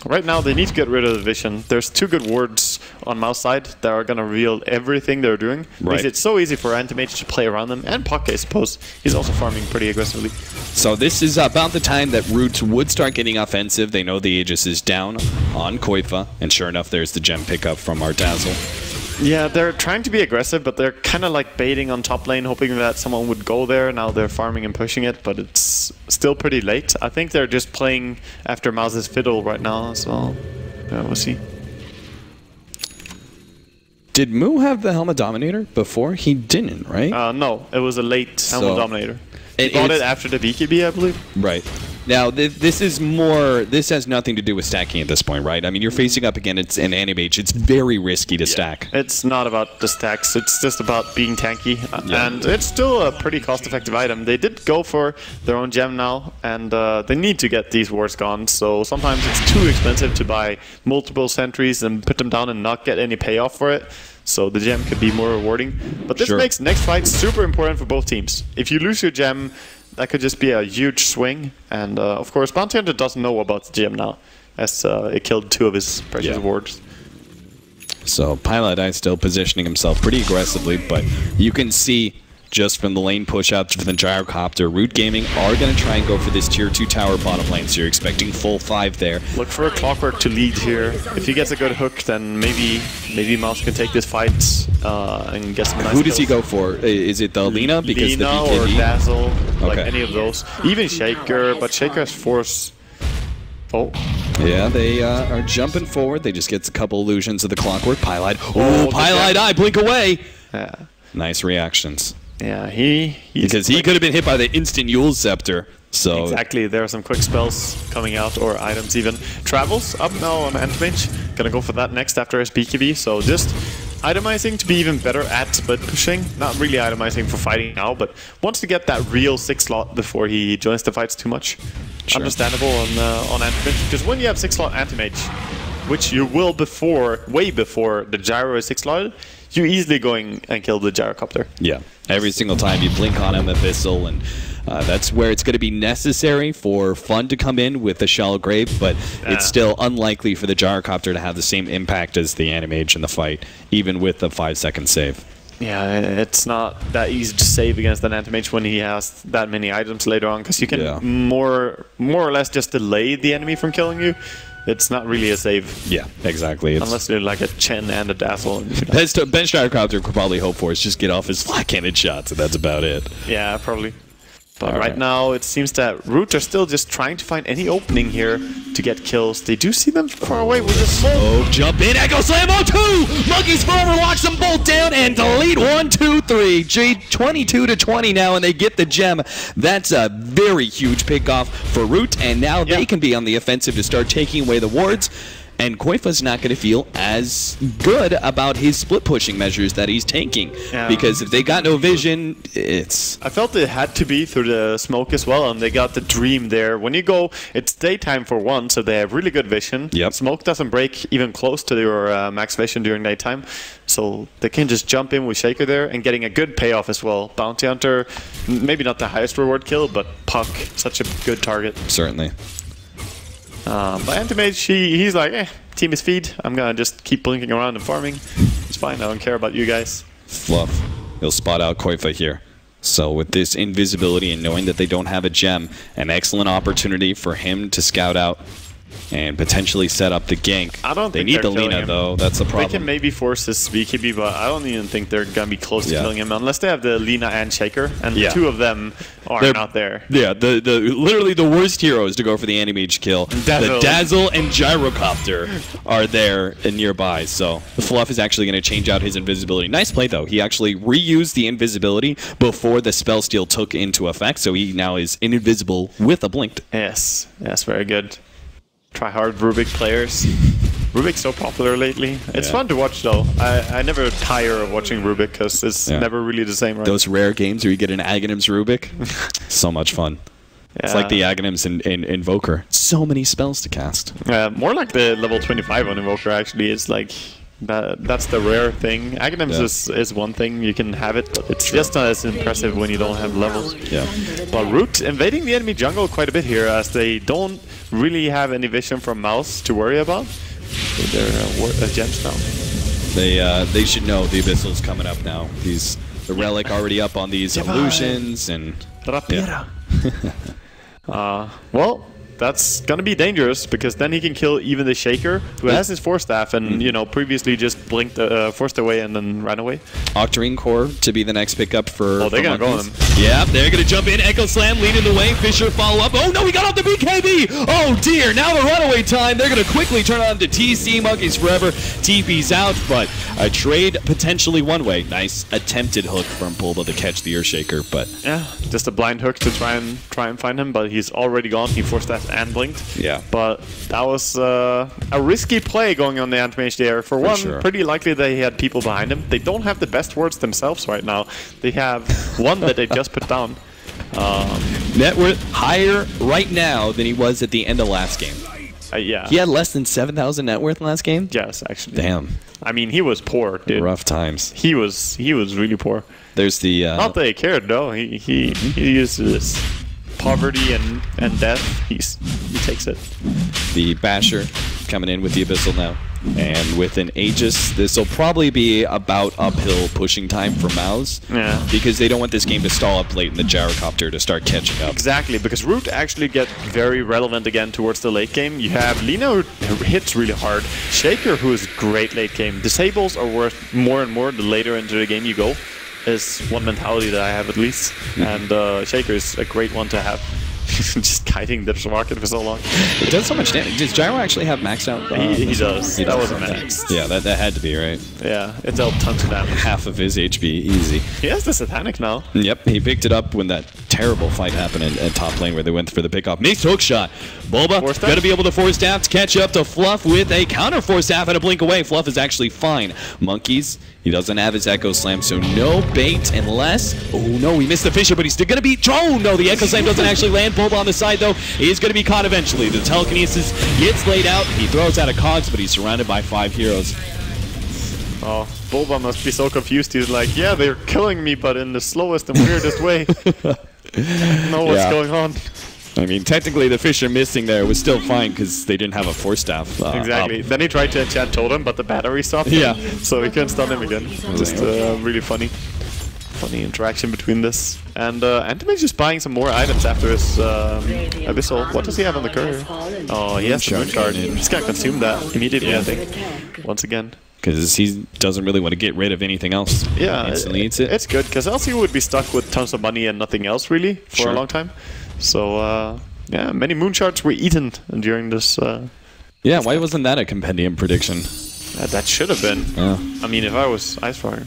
right now they need to get rid of the vision. There's 2 good wards on MOUZ side that are gonna reveal everything they're doing. Makes it so easy for Anti-Mage to play around them, and Puck, I suppose. He's also farming pretty aggressively. So this is about the time that Root would start getting offensive. They know the Aegis is down on Qualifier, and sure enough, there's the gem pickup from Ardazzle. Yeah, they're trying to be aggressive, but they're kind of like baiting on top lane, hoping that someone would go there. Now they're farming and pushing it, but it's still pretty late. I think they're just playing after MOUZ's fiddle right now, so yeah, we'll see. Did Moo have the Helmet Dominator before? He didn't, right? No, it was a late Helmet Dominator. He bought it after the BKB, I believe. Right. Now, this is more. This has nothing to do with stacking at this point, right? I mean, you're facing up against an Animage. It's very risky to stack. It's not about the stacks. It's just about being tanky, and it's still a pretty cost-effective item. They did go for their own gem now, and they need to get these wards gone. So sometimes it's too expensive to buy multiple sentries and put them down and not get any payoff for it. So the gem could be more rewarding. But this makes next fight super important for both teams. If you lose your gem, that could just be a huge swing. And of course, Bounty Hunter doesn't know about the gem now, as it killed 2 of his precious wards. So Pilot Eye still positioning himself pretty aggressively, but you can see just from the lane push-ups for the Gyrocopter, Root Gaming are going to try and go for this tier 2 tower bottom lane, so you're expecting full 5 there. Look for a Clockwork to lead here. If he gets a good hook, then maybe MOUZ can take this fight and get some nice Who does he go for? Is it the Lina? Because Lina the BKB? or Dazzle, like any of those. Even Shaker, but Shaker has Force. Oh. Yeah, they are jumping forward. They just get a couple illusions of the Clockwork. Pilot. Oh, Pilot Eye, blink away! Yeah. Nice reactions. Yeah, because he could have been hit by the instant Yule Scepter. So exactly, there are some quick spells coming out, or items even. Travels up now on Antimage. Gonna go for that next after his BKB. So just itemizing to be even better at split pushing. Not really itemizing for fighting now, but wants to get that real 6 slot before he joins the fights too much. Understandable on Antimage, because when you have 6 slot Antimage, which you will way before the Gyro is 6 slotted, you're easily going and kill the Gyrocopter. Yeah, every single time you blink on him, Abyssal, and that's where it's going to be necessary for Fun to come in with the Shallow Grave, but it's still unlikely for the Gyrocopter to have the same impact as the Animage in the fight, even with the 5-second save. Yeah, it's not that easy to save against an Antimage when he has that many items later on, because you can more or less just delay the enemy from killing you. It's not really a save. Yeah, exactly. Unless they're like a Chen and a Dazzle. Bench Gyrocopter could probably hope for is just get off his flat-handed shots, and that's about it. Yeah, probably. But right now, it seems that Root are still just trying to find any opening here to get kills. They do see them far away with the smoke. Oh, jump in, Echo Slam on 2! Monkeys Forever locks them both down and delete 1, 2, 3. 22-20 now, and they get the gem. That's a very huge pickoff for Root, and now they can be on the offensive to start taking away the wards. And Koifa's not going to feel as good about his split pushing measures that he's taking. Because if they got no vision, it's... I felt it had to be through the smoke as well, and they got the Dream there. When you go, it's daytime for one, so they have really good vision. Smoke doesn't break even close to your max vision during nighttime. So they can just jump in with Shaker there and getting a good payoff as well. Bounty Hunter, maybe not the highest reward kill, but Puck, such a good target. Certainly. But Antimage, he's like, team is feed. I'm gonna just keep blinking around and farming. It's fine, I don't care about you guys. Fluff. He'll spot out Koifa here. So with this invisibility and knowing that they don't have a gem, an excellent opportunity for him to scout out and potentially set up the gank. I don't they think need the Lina, though. That's the problem. They can maybe force his BKB, but I don't even think they're going to be close to killing him unless they have the Lina and Shaker, and the 2 of them are not there. Yeah, literally the worst heroes to go for the Animage kill. The Dazzle and Gyrocopter are there and nearby, so the Fluff is actually going to change out his invisibility. Nice play, though. He actually reused the invisibility before the spell steal took into effect, so he now is invisible with a blink. Yes, very good. Try hard Rubik players. Rubik's so popular lately. It's fun to watch though. I never tire of watching Rubik because it's never really the same, right? Those rare games where you get an Aghanim's Rubik, so much fun. It's like the Aghanims in Invoker. So many spells to cast. More like the level 25 on Invoker actually. It's like that's the rare thing. Aghanims is one thing, you can have it, but it's just not as impressive when you don't have levels. Well, Root invading the enemy jungle quite a bit here as they don't really have any vision from MOUZ to worry about. So they're gems now. They should know the Abyssal's coming up now. He's the Relic already up on these illusions and... Well, that's gonna be dangerous because then he can kill even the Shaker, who has his Force Staff and you know previously just blinked, forced away and then ran away. Octarine Core to be the next pickup for. Oh, they're gonna go him. Yeah, they're gonna jump in. Echo Slam leading the way. Fisher follow up. Oh no, he got off the BKB. Oh dear. Now the runaway time. They're gonna quickly turn on to TC. Monkeys forever. TP's out, but a trade potentially one way. Nice attempted hook from Bulba to catch the Earthshaker, but yeah, just a blind hook to try and find him, but he's already gone. He forced that and blinked. Yeah, but that was a risky play going on the Anti-Mage there. For one, sure. Pretty likely they had people behind him. They don't have the best wards themselves right now. They have one that they just put down. Net worth higher right now than he was at the end of last game. Yeah. He had less than 7,000 net worth last game? Yes, actually. Damn. I mean, he was poor, dude. Rough times. He was really poor. There's the... Not that he cared, though. He uses poverty and death. He takes it. The Basher coming in with the Abyssal now. And with an Aegis, this will probably be about uphill pushing time for MOUZ. Yeah. Because they don't want this game to stall up late in the Gyrocopter to start catching up. Exactly, because Root actually get very relevant again towards the late game. You have Lina, who hits really hard. Shaker, who is great late game. Disables are worth more and more the later into the game you go. Is one mentality that I have at least. And Shaker is a great one to have. Just kiting the market for so long. It does so much damage. Does Gyro actually have maxed out? He does. That was maxed. Yeah, that had to be, right? Yeah, it dealt tons of damage. Half of his HP, easy. He has the Satanic now. Yep, he picked it up when that terrible fight happened at top lane where they went for the pickoff. Mixed hook shot. Bulba going to be able to force staff to catch up to Fluff with a counter force staff and a blink away. Fluff is actually fine. Monkeys, he doesn't have his Echo Slam, so no bait unless... Oh no, he missed the Fisher, but he's still going to be... Oh no, the Echo Slam doesn't actually land. Bulba on the side though, he's going to be caught eventually. The telekinesis gets laid out. He throws out a Cogs, but he's surrounded by 5 heroes. Oh, Bulba must be so confused. He's like, yeah, they're killing me, but in the slowest and weirdest way. I don't know what's going on. I mean, technically the Fisher missing there was still fine because they didn't have a Force Staff. Exactly. Up. Then he tried to enchant Totem, but the battery stopped him. Yeah. So he couldn't stun him again. Just really funny interaction between this. And Anti-Mage is buying some more items after his Abyssal. What does he have on the courier? Oh, he has the Moon Shard. He's gonna consume that immediately, I think. Once again. Because he doesn't really want to get rid of anything else. Yeah, instantly eats it. It's good, because else he would be stuck with tons of money and nothing else, really, for a long time. So, yeah, many Moon Shards were eaten during this... yeah, why wasn't that a compendium prediction? That should have been. I mean, if I was Icefire,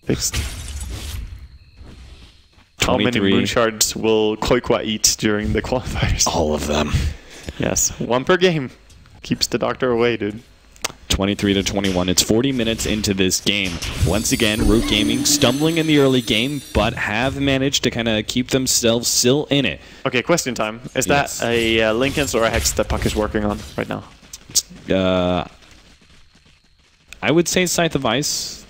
fixed. How many Moon Shards will Koikwa eat during the qualifiers? All of them. Yes, one per game. Keeps the doctor away, dude. 23-21. It's 40 minutes into this game. Once again, Root Gaming stumbling in the early game, but have managed to kind of keep themselves still in it. Okay, question time. Is that a Linken's or a Hex that Puck is working on right now? I would say Scythe of Ice,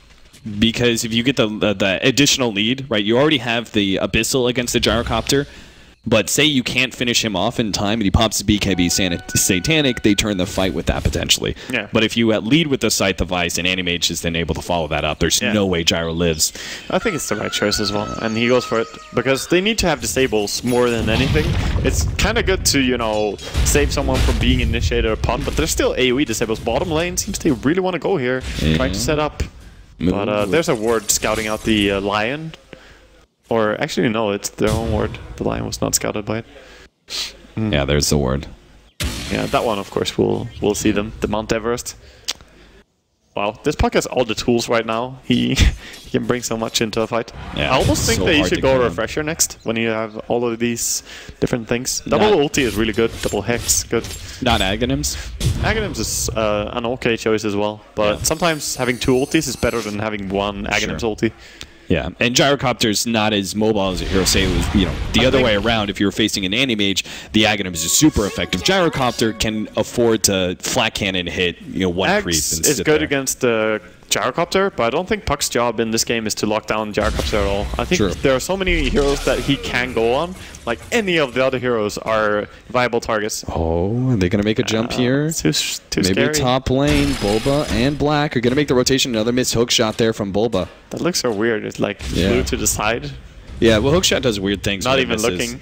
because if you get the additional lead, right, you already have the Abyssal against the Gyrocopter. But say you can't finish him off in time and he pops his BKB Satanic, they turn the fight with that potentially. Yeah. But if you lead with the Scythe of Ice and Anti-Mage is then able to follow that up, there's no way Gyro lives. I think it's the right choice as well, and he goes for it because they need to have disables more than anything. It's kind of good to, you know, save someone from being initiated upon, but there's still AoE disables. Bottom lane seems they really want to go here, trying to set up. But there's a ward scouting out the Lion. Or actually, no, it's their own ward. The Lion was not scouted by it. Yeah, there's the ward. Yeah, that one, of course, we'll see them. The Mount Everest. Wow, this Puck has all the tools right now. He can bring so much into a fight. Yeah, I almost think that you should go Refresher next when you have all of these different things. Double ulti is really good. Double Hex, good. Not Aghanims? Aghanims is an okay choice as well. But sometimes having 2 ultis is better than having 1 Aghanims ulti. Yeah, and Gyrocopter's not as mobile as a hero. Say it was, you know, the other way around. If you were facing an Anti-Mage, the Aghanims is super effective. Gyrocopter can afford to flat cannon hit, you know, one creep. And is good against the Gyrocopter, but I don't think Puck's job in this game is to lock down Gyrocopter at all. I think there are so many heroes that he can go on. Like any of the other heroes are viable targets. Oh, are they going to make a jump here? Too Maybe scary. Top lane, Bulba and Black are going to make the rotation. Another missed hook shot there from Bulba. That looks so weird. It's like flew to the side. Yeah, well, hook shot does weird things. Not even looking.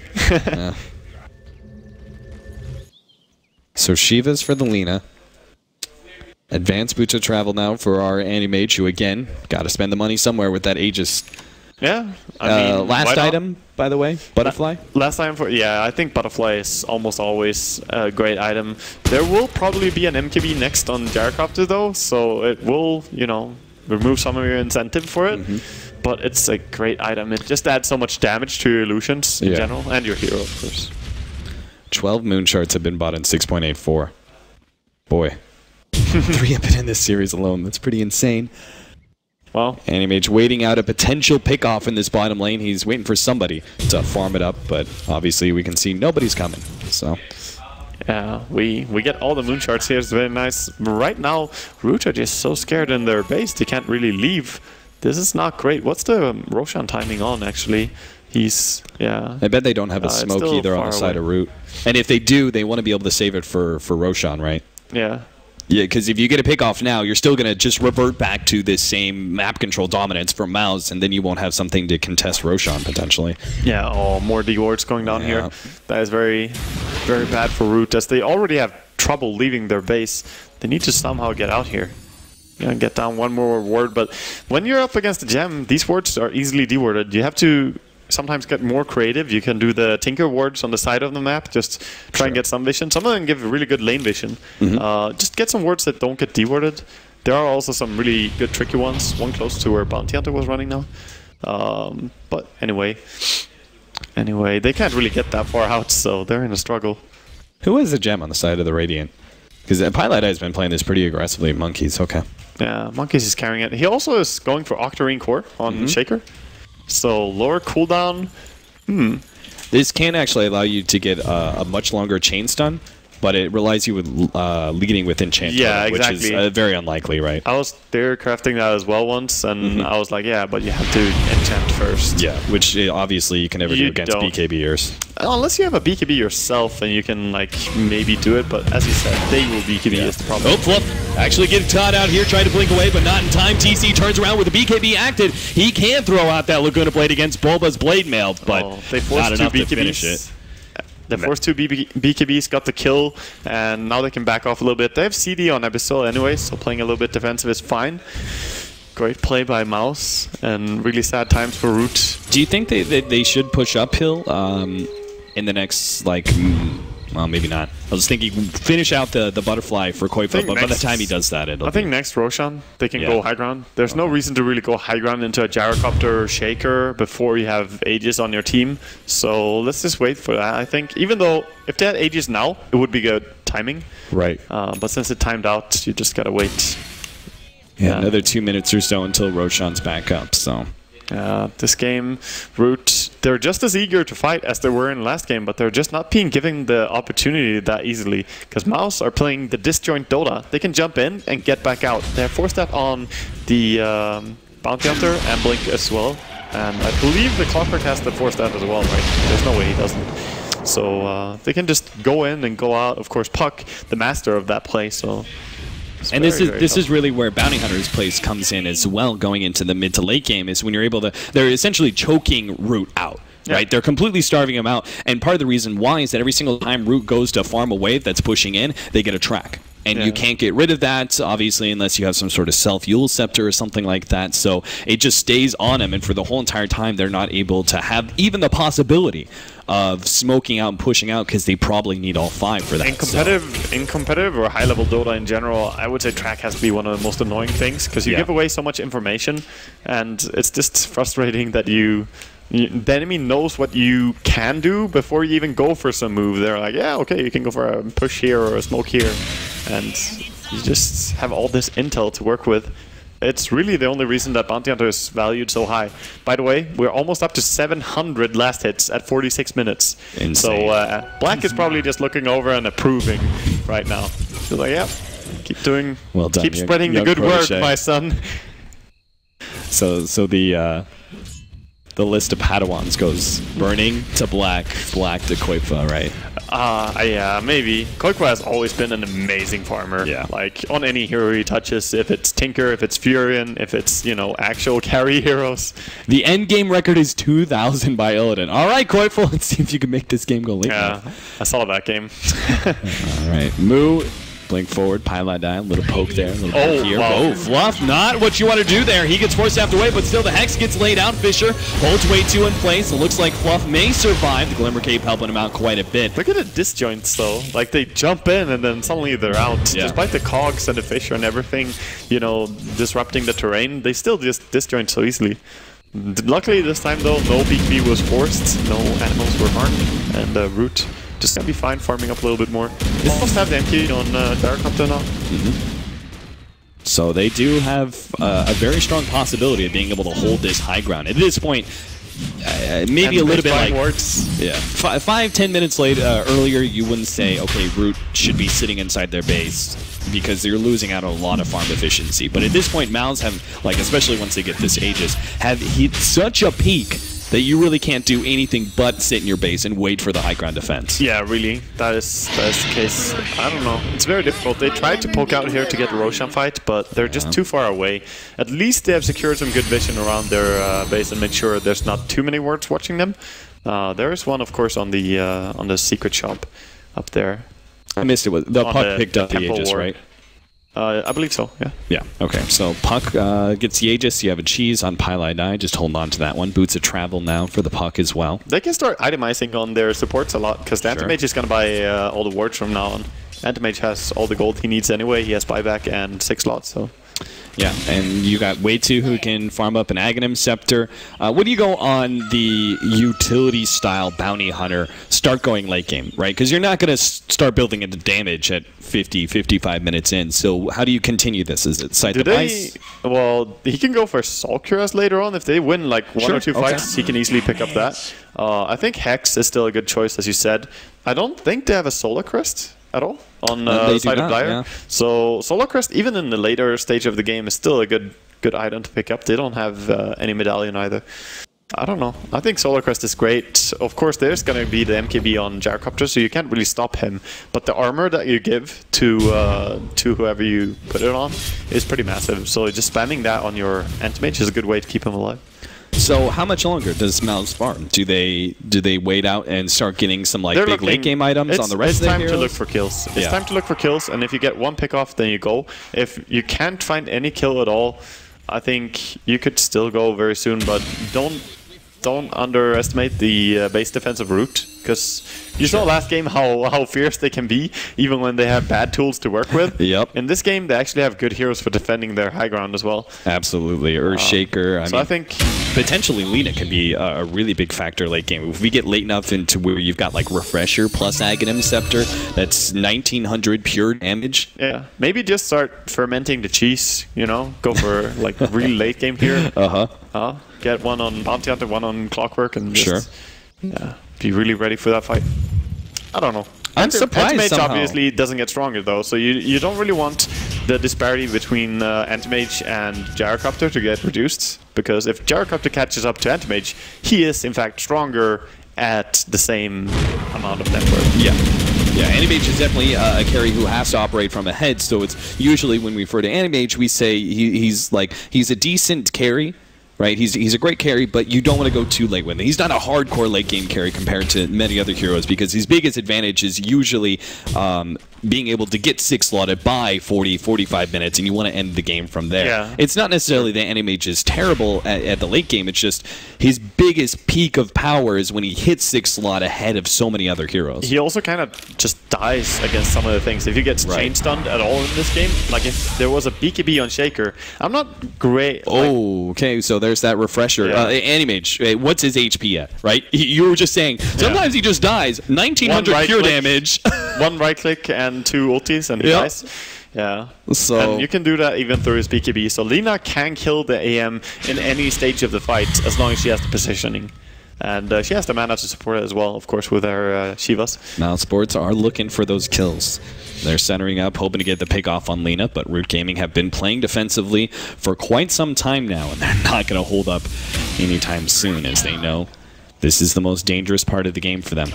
So Shiva's for the Lina. Advanced Boots of Travel now for our Animage, who again, got to spend the money somewhere with that Aegis. Yeah. I mean, last item, by the way, Butterfly? Last item for, yeah, I think Butterfly is almost always a great item. There will probably be an MKB next on Gyrocopter though, so it will, you know, remove some of your incentive for it. But it's a great item. It just adds so much damage to your illusions in general, and your hero, of course. 12 moon shards have been bought in 6.84. Boy. 3 have been in this series alone. That's pretty insane. Well, Animage waiting out a potential pick-off in this bottom lane. He's waiting for somebody to farm it up, but obviously we can see nobody's coming. So yeah, we get all the moon shards here. It's very nice. Right now, Root are just so scared in their base they can't really leave. This is not great. What's the Roshan timing on, actually? He's, yeah. I bet they don't have a smoke either on the side of Root. And if they do, they want to be able to save it for Roshan, right? Yeah. Yeah, because if you get a pick off now, you're still going to just revert back to this same map control dominance from MOUZ, and then you won't have something to contest Roshan, potentially. Yeah, oh, more D-wards going down here. That is very, very bad for Root, as they already have trouble leaving their base. They need to somehow get out here. Yeah, get down one more ward, but when you're up against a gem, these wards are easily D-warded. You have to sometimes get more creative. You can do the Tinker wards on the side of the map, just try and get some vision. Some of them give really good lane vision. Just get some wards that don't get D-warded. There are also some really good tricky ones, one close to where Bounty Hunter was running now. But anyway, they can't really get that far out, so they're in a struggle. Who has a gem on the side of the Radiant? Because Pilot has been playing this pretty aggressively. Monkeys, okay. Yeah, Monkeys is carrying it. He also is going for Octarine Core on Shaker. So lower cooldown. This can actually allow you to get a much longer chain stun, but it relies you with leading with enchant, which is very unlikely, right? I was there crafting that as well once, and I was like, yeah, but you have to enchant first. Yeah, which obviously you can never do against BKBers. Unless you have a BKB yourself, and you can like maybe do it, but as you said, they will BKB is the problem. Oh, Fluff actually getting caught out here, trying to blink away, but not in time. TC turns around with a BKB active. He can throw out that Laguna Blade against Bulba's Blade Mail, but they forced not enough to finish it. The first two BKBs got the kill, and now they can back off a little bit. They have CD on Abyssal anyway, so playing a little bit defensive is fine. Great play by MOUZ, and really sad times for Root. Do you think they should push uphill in the next, like, well, maybe not. I was thinking finish out the Butterfly for Qualifier, but by the time he does that, I think next Roshan, they can go high ground. There's no reason to really go high ground into a Gyrocopter Shaker before you have Aegis on your team. So let's just wait for that, I think. Even though, if they had Aegis now, it would be good timing. Right. But since it timed out, you just gotta wait. Yeah, another 2 minutes or so until Roshan's back up, so... this game, Root, they're just as eager to fight as they were in the last game, but they're just not being given the opportunity that easily. Because MOUZ are playing the disjoint Dota. They can jump in and get back out. They have forced that on the Bounty Hunter and Blink as well. And I believe the Clockwork has to force that as well, right? There's no way he doesn't. So they can just go in and go out. Of course, Puck, the master of that play, so... And this is really where Bounty Hunter's place comes in as well, going into the mid to late game, is when you're able to... They're essentially choking Root out, right? They're completely starving him out. And part of the reason why is that every single time Root goes to farm a wave that's pushing in, they get a track. And you can't get rid of that, obviously, unless you have some sort of self-Yule Scepter or something like that. So it just stays on them, and for the whole entire time, they're not able to have even the possibility of smoking out and pushing out, because they probably need all 5 for that. In competitive or high-level Dota in general, I would say track has to be one of the most annoying things, because you give away so much information, and it's just frustrating that the enemy knows what you can do before you even go for some move. They're like, yeah, okay, you can go for a push here or a smoke here, and you just have all this intel to work with. It's really the only reason that Bounty Hunter is valued so high. By the way, we're almost up to 700 last hits at 46 minutes. Insane. So Black is probably just looking over and approving right now. He's like, yep, keep doing, well done, keep spreading the good word, my son. So the list of Padawans goes Burning to Black, Black to Koifa, right? Yeah, maybe. Qualifier has always been an amazing farmer. Yeah. Like, on any hero he touches, if it's Tinker, if it's Furion, if it's, you know, actual carry heroes. The end game record is 2,000 by Illidan. All right, Qualifier, let's see if you can make this game go late. Yeah, I saw that game. All right, Moo. Blink forward, pylon die, little poke there, little poke here. Wow. Oh, Fluff, not what you want to do there. He gets forced out the way, but still the Hex gets laid out. Fisher holds way 2 in place. It looks like Fluff may survive. The Glimmer Cape helping him out quite a bit. Look at the disjoints, though. Like, they jump in and then suddenly they're out. Yeah. Despite the cogs and the Fisher and everything, you know, disrupting the terrain, they still just disjoint so easily. Luckily, this time, though, no BKB was forced. No animals were harmed. And Root just gonna be fine farming up a little bit more. They almost have the MK on Gyrocopter now. So they do have a very strong possibility of being able to hold this high ground. At this point, maybe And a little bit like... works. Yeah, 5-10 minutes earlier, you wouldn't say, okay, Root should be sitting inside their base because they're losing out on a lot of farm efficiency. But at this point, MOUZ have, like, especially once they get this Aegis, have hit such a peak that you really can't do anything but sit in your base and wait for the high ground defense. Yeah, really. That is the case. I don't know. It's very difficult. They tried to poke out here to get a Roshan fight, but they're just too far away. At least they have secured some good vision around their base and made sure there's not too many wards watching them. There is one, of course, on the secret shop up there. I missed it. The Puck picked up the Aegis, ward. right? I believe so, yeah. Yeah, okay. So Puck gets the Aegis. You have a cheese on Pylai Die. Just hold on to that one. Boots of Travel now for the Puck as well. They can start itemizing on their supports a lot, because the Anti-Mage is going to buy all the wards from now on. Anti-Mage has all the gold he needs anyway. He has buyback and 6 slots, so... Yeah, and you got way2 who can farm up an Aghanim Scepter. What do you go on the utility-style Bounty Hunter start going late game, right? Because you're not going to start building into damage at 50, 55 minutes in. So how do you continue this? Is it Sight Device? Well, he can go for Soul Cuirass later on. If they win like one or two fights, he can easily pick up that. I think Hex is still a good choice, as you said. I don't think they have a Solar Crest at all on Sight of Dire. Yeah. So Solar Crest, even in the later stage of the game, is still a good item to pick up. They don't have any medallion either. I don't know. I think Solar Crest is great. Of course, there's going to be the MKB on Gyrocopter, so you can't really stop him. But the armor that you give to whoever you put it on is pretty massive. So just spamming that on your Anti-Mage is a good way to keep him alive. So how much longer does MOUZ farm? Do they wait out and start getting some like big late game items on the rest of the heroes? It's time to look for kills. It's time to look for kills, and if you get one pick off, then you go. If you can't find any kill at all, I think you could still go very soon, but don't underestimate the base defense of Root, because you saw last game how fierce they can be, even when they have bad tools to work with. Yep. In this game, they actually have good heroes for defending their high ground as well. Absolutely. Earthshaker. I think potentially Lina can be a really big factor late game. If we get late enough into where you've got like Refresher plus Aghanim Scepter, that's 1900 pure damage. Yeah. Maybe just start fermenting the cheese, you know? Go for like really late game here. Get one on Bounty Hunter, one on Clockwork, and just be really ready for that fight. I don't know. I'm surprised Anti-Mage somehow. obviously doesn't get stronger though, so you don't really want the disparity between Anti-Mage and Gyrocopter to get reduced, because if Gyrocopter catches up to Anti-Mage, he is in fact stronger at the same amount of net worth. Yeah. Yeah, Anti-Mage is definitely a carry who has to operate from ahead, so it's usually when we refer to Anti-Mage, we say he's a decent carry. Right, he's a great carry, but you don't want to go too late with him. He's not a hardcore late game carry compared to many other heroes, because his biggest advantage is usually being able to get 6 slotted by 40, 45 minutes, and you want to end the game from there. Yeah. It's not necessarily that Anti-Mage is terrible at the late game, it's just his biggest peak of power is when he hits 6 slot ahead of so many other heroes. He also kind of just dies against some of the things. If he gets chain stunned at all in this game, like if there was a BKB on Shaker, I'm not great. Oh, okay, so there's that refresher. Anti-Mage, what's his HP at, right? You were just saying, sometimes he just dies. 1900 pure damage. One right click and 2 ultis and he dies. Yeah. So and you can do that even through his BKB. So Lina can kill the AM in any stage of the fight as long as she has the positioning. And she has the mana to support it as well, of course, with her Shivas. Mousesports are looking for those kills. They're centering up, hoping to get the pick off on Lina, but Root Gaming have been playing defensively for quite some time now, and they're not going to hold up anytime soon, as they know this is the most dangerous part of the game for them.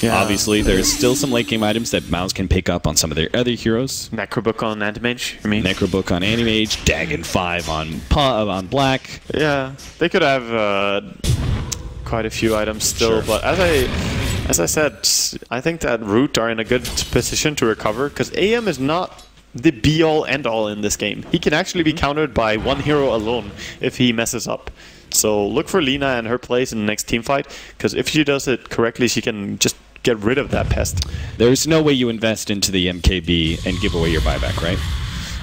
Yeah. Obviously, there's still some late game items that MOUZ can pick up on some of their other heroes. Necrobook on Anti-Mage, I mean. Necrobook on Anti-Mage, Dagon 5 on Black. Yeah, they could have quite a few items still, but as I said, I think that Root are in a good position to recover, because AM is not the be-all, end-all in this game. He can actually be countered by one hero alone if he messes up. So look for Lina and her plays in the next team fight, because if she does it correctly, she can just get rid of that pest. There's no way you invest into the MKB and give away your buyback, right?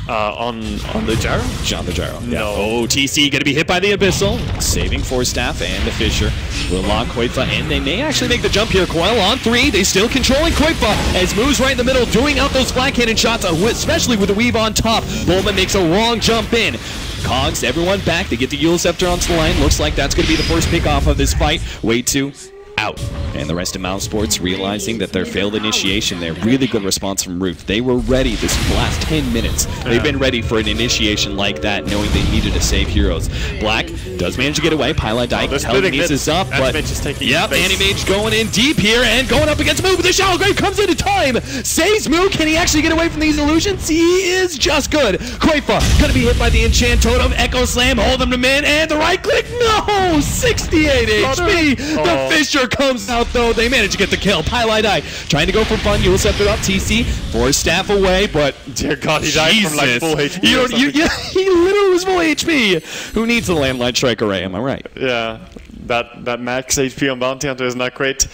On the Gyro? On the Gyro. No. Yeah. Oh, TC going to be hit by the Abyssal, saving Force Staff and the Fissure. Will lock Qualifier, and they may actually make the jump here. Coil on 3, they still controlling Qualifier as MOUZ right in the middle, doing out those flat cannon shots, especially with the weave on top. Bowman makes a wrong jump in. Cogs, everyone back. They get the Eul Scepter onto the line. Looks like that's going to be the first pick off of this fight. Way 2 out. And the rest of Mousesports realizing that their failed initiation there. Really good response from Root. They were ready this last 10 minutes. They've been ready for an initiation like that, knowing they needed to save heroes. Black does manage to get away. Pylon Dyke telekinesis up, but Anti-Mage going in deep here and going up against MOUZ, but the Shallow Grave comes into time. Saves MOUZ. Can he actually get away from these illusions? He is just good. Quaifa gonna be hit by the Enchant Totem. Echo Slam, hold him to min, and the right click. No! 68 HP. The Fissure comes out though. They manage to get the kill. Pylon Dyke trying to go for fun. Eul Scepter up. TC Force Staff away, but dear God, he died from like full HP. He literally was full HP. Who needs a landline strike array? Am I right? Yeah, that max HP on Bounty Hunter is not great.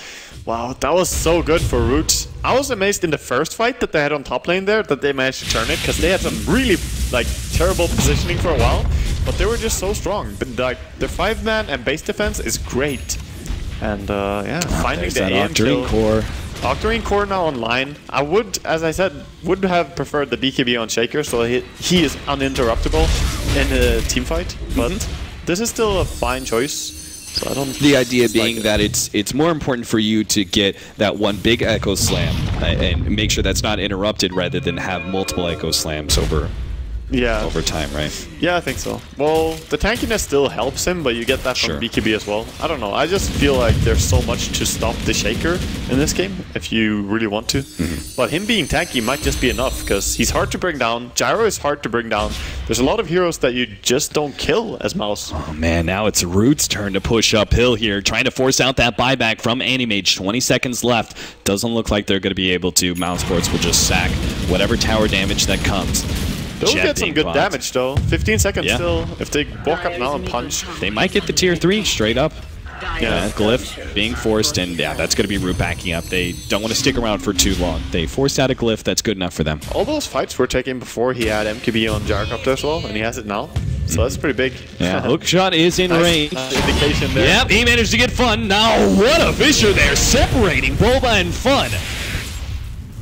Wow, that was so good for Root. I was amazed in the first fight that they had on top lane there that they managed to turn it, because they had some really like terrible positioning for a while, but they were just so strong. But like their 5-man and base defense is great. And yeah, finding the AM kill. Octarine Core now online. I would, as I said, would have preferred the BKB on Shaker, so he is uninterruptible in a team fight. But this is still a fine choice. So I don't. The idea being that it's more important for you to get that one big Echo Slam and make sure that's not interrupted, rather than have multiple Echo Slams over time, right? Yeah, I think so. Well, the tankiness still helps him, but you get that from BKB as well. I don't know. I just feel like there's so much to stop the Shaker in this game, if you really want to. But him being tanky might just be enough, because he's hard to bring down. Gyro is hard to bring down. There's a lot of heroes that you just don't kill as MOUZ. Oh man, now it's Root's turn to push uphill here, trying to force out that buyback from Anti-Mage. 20 seconds left. Doesn't look like they're going to be able to. Mousesports will just sack whatever tower damage that comes. They'll get some good damage though. 15 seconds still. If they walk up now and punch, they might get the tier 3 straight up. Yeah, Glyph being forced, and yeah, that's going to be Root backing up. They don't want to stick around for too long. They forced out a Glyph. That's good enough for them. All those fights were taken before he had MKB on Gyrocopter as well, and he has it now. So that's pretty big. Yeah, hookshot is in range. Indication there. Yep, he managed to get Fun. Now, what a Fissure there, separating Boba and Fun.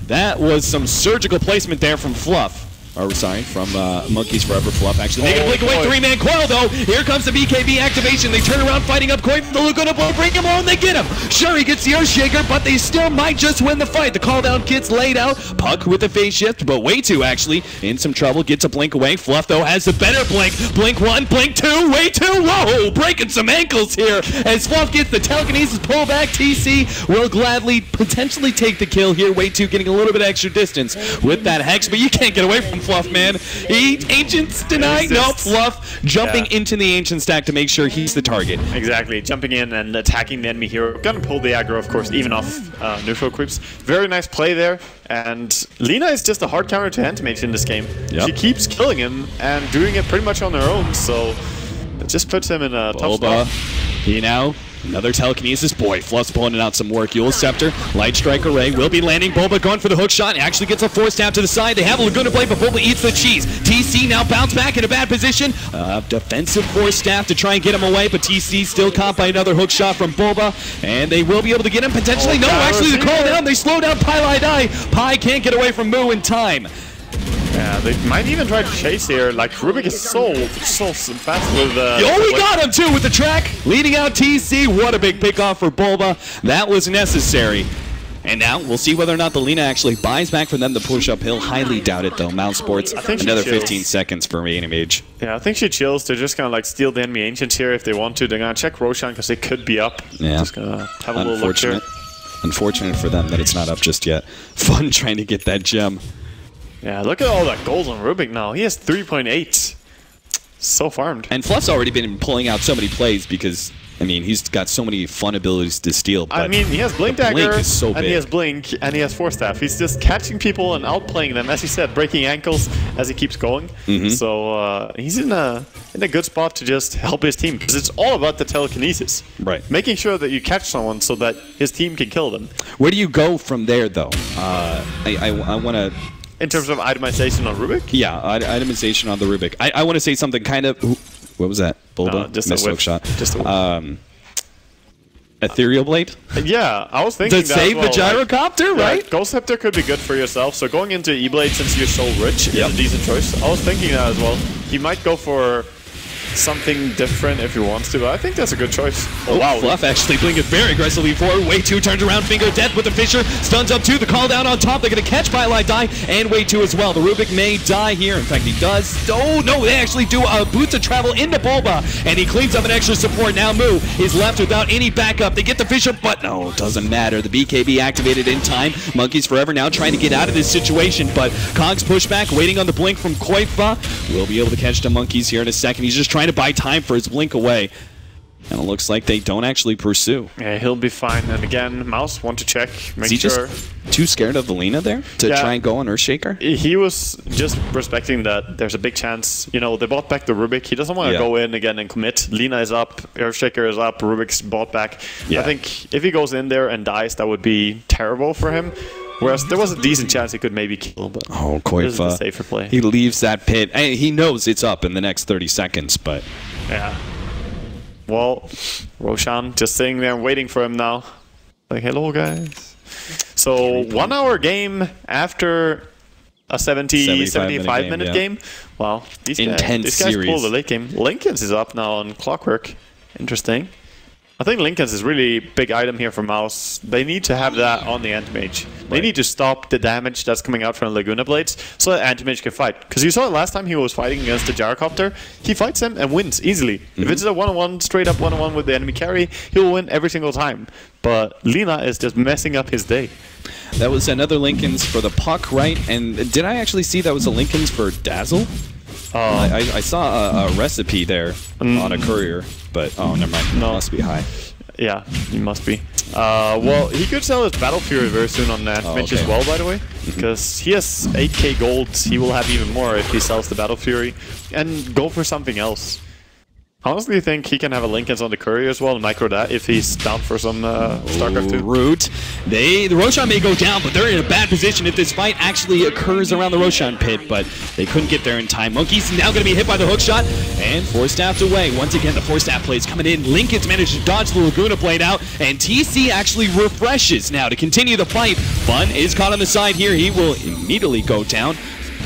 That was some surgical placement there from Fluff. Or sorry, from Monkeys Forever Fluff, actually. They can blink away 3-man coil, though. Here comes the BKB activation. They turn around, fighting up Koi from the Laguna Blow. Bring him on, they get him. Sure, he gets the Earthshaker, but they still might just win the fight. The call-down kit's laid out. Puck with the phase shift, but way 2, actually. In some trouble, gets a blink away. Fluff, though, has the better blink. Blink 1, blink 2, way 2. Whoa, breaking some ankles here. As Fluff gets the telekinesis pullback, TC will gladly, potentially take the kill here. Way 2 getting a little bit extra distance with that Hex, but you can't get away from Fluff, man. Ancients denied. No, Fluff jumping into the Ancient stack to make sure he's the target. Exactly. Jumping in and attacking the enemy hero. Gonna pull the aggro, of course, even off neutral creeps. Very nice play there. And Lina is just a hard counter to Anti-Mage in this game. She keeps killing him and doing it pretty much on her own. So it just puts him in a tough spot. He now. Another telekinesis. Boy, Fluff's pulling out some work. Eul Scepter, Light Strike Array will be landing. Boba going for the hook shot. Actually gets a Force Staff to the side. They have a Laguna Blade, but Boba eats the cheese. TC now bounce back in a bad position. Defensive Force Staff to try and get him away, but TC still caught by another hook shot from Boba, and they will be able to get him potentially. No, actually the call down. They slow down Pylon Dyke. Pi can't get away from MOUZ in time. Yeah, they might even try to chase here. Like, Rubik is so fast with... he got him too with the track. Leading out TC. What a big pickoff for Bulba. That was necessary. And now we'll see whether or not the Lina actually buys back for them to push uphill. Highly doubt it though. Mousesports, another 15 seconds for Anti-Mage. Yeah, I think she chills. They're just gonna like steal the enemy Ancients here if they want to. They're gonna check Roshan because they could be up. Yeah. Just gonna have a little look here. Unfortunate for them that it's not up just yet. Fun trying to get that gem. Yeah, look at all that gold on Rubik now. He has 3.8. So farmed. And Fluff's already been pulling out so many plays because, I mean, he's got so many fun abilities to steal. But I mean, he has Blink Dagger, is so and he has Blink, and he has Force Staff. He's just catching people and outplaying them, as you said, breaking ankles as he keeps going. So he's in a good spot to just help his team, because it's all about the telekinesis. Right. Making sure that you catch someone so that his team can kill them. Where do you go from there, though? I want to... In terms of itemization on Rubik? Yeah, itemization on the Rubik. I want to say something kind of... What was that? Bulba? No, just Missed a hook shot. Just a Ethereal Blade? Yeah, I was thinking to save the gyrocopter, right? Yeah, Ghost Scepter could be good for yourself. So going into E-Blade, since you're so rich, is a decent choice. I was thinking that as well. He might go for something different if he wants to, but I think that's a good choice. Oh, wow. Fluff actually blinking very aggressively forward. Way 2 turns around, finger death with the Fisher. Stuns up 2, the call down on top. They're going to catch Bylight die, and Way 2 as well. The Rubik may die here. In fact, he does. Oh, no, they actually do boots of travel into Bulba, and he cleans up an extra support. Now Moo is left without any backup. They get the Fisher, but no, it doesn't matter. The BKB activated in time. Monkeys Forever now trying to get out of this situation, but Cogs pushback, waiting on the blink from Qualifier. Will be able to catch the Monkeys here in a second. He's just trying to buy time for his blink away. And it looks like they don't actually pursue. Yeah, he'll be fine. And again, MOUZ want to check, make Is he sure. Just too scared of the Lina there to try and go on Earthshaker? He was just respecting that there's a big chance. You know, they bought back the Rubik. He doesn't want to go in again and commit. Lina is up, Earthshaker is up, Rubik's bought back. I think if he goes in there and dies, that would be terrible for him. Whereas there was a decent chance he could maybe kill, but this is the safer play. He leaves that pit. He knows it's up in the next 30 seconds, but... Yeah. Well, Roshan just sitting there waiting for him now. Like, hello, guys. So, 1 hour game after a 75 minute game. Wow. These guys pull the late game. Lincoln's is up now on Clockwork. Interesting. I think Lincoln's is really big item here for MOUZ. They need to have that on the Anti-Mage. They need to stop the damage that's coming out from Laguna Blades so that Anti-Mage can fight. Because you saw it last time he was fighting against the Gyrocopter. He fights him and wins easily. If it's a one-on-one, straight up one-on-one with the enemy carry, he'll win every single time. But Lina is just messing up his day. That was another Lincoln's for the puck, right? And did I actually see that was a Lincoln's for Dazzle? I saw a recipe there on a courier, but oh, never mind. No. It must be high. Yeah, he must be. Well, he could sell his Battle Fury very soon on that match as well, by the way, because he has 8k gold. He will have even more if he sells the Battle Fury and go for something else. Honestly, I think he can have a Lincoln's on the courier as well and micro that if he's down for some StarCraft 2. Root. The Roshan may go down, but they're in a bad position if this fight actually occurs around the Roshan pit, but they couldn't get there in time. Monkey's now going to be hit by the hook shot and Force Staffed away. Once again, the Force Staff plays coming in. Lincoln's managed to dodge the Laguna Blade out, and TC actually refreshes now to continue the fight. Fun is caught on the side here. He will immediately go down.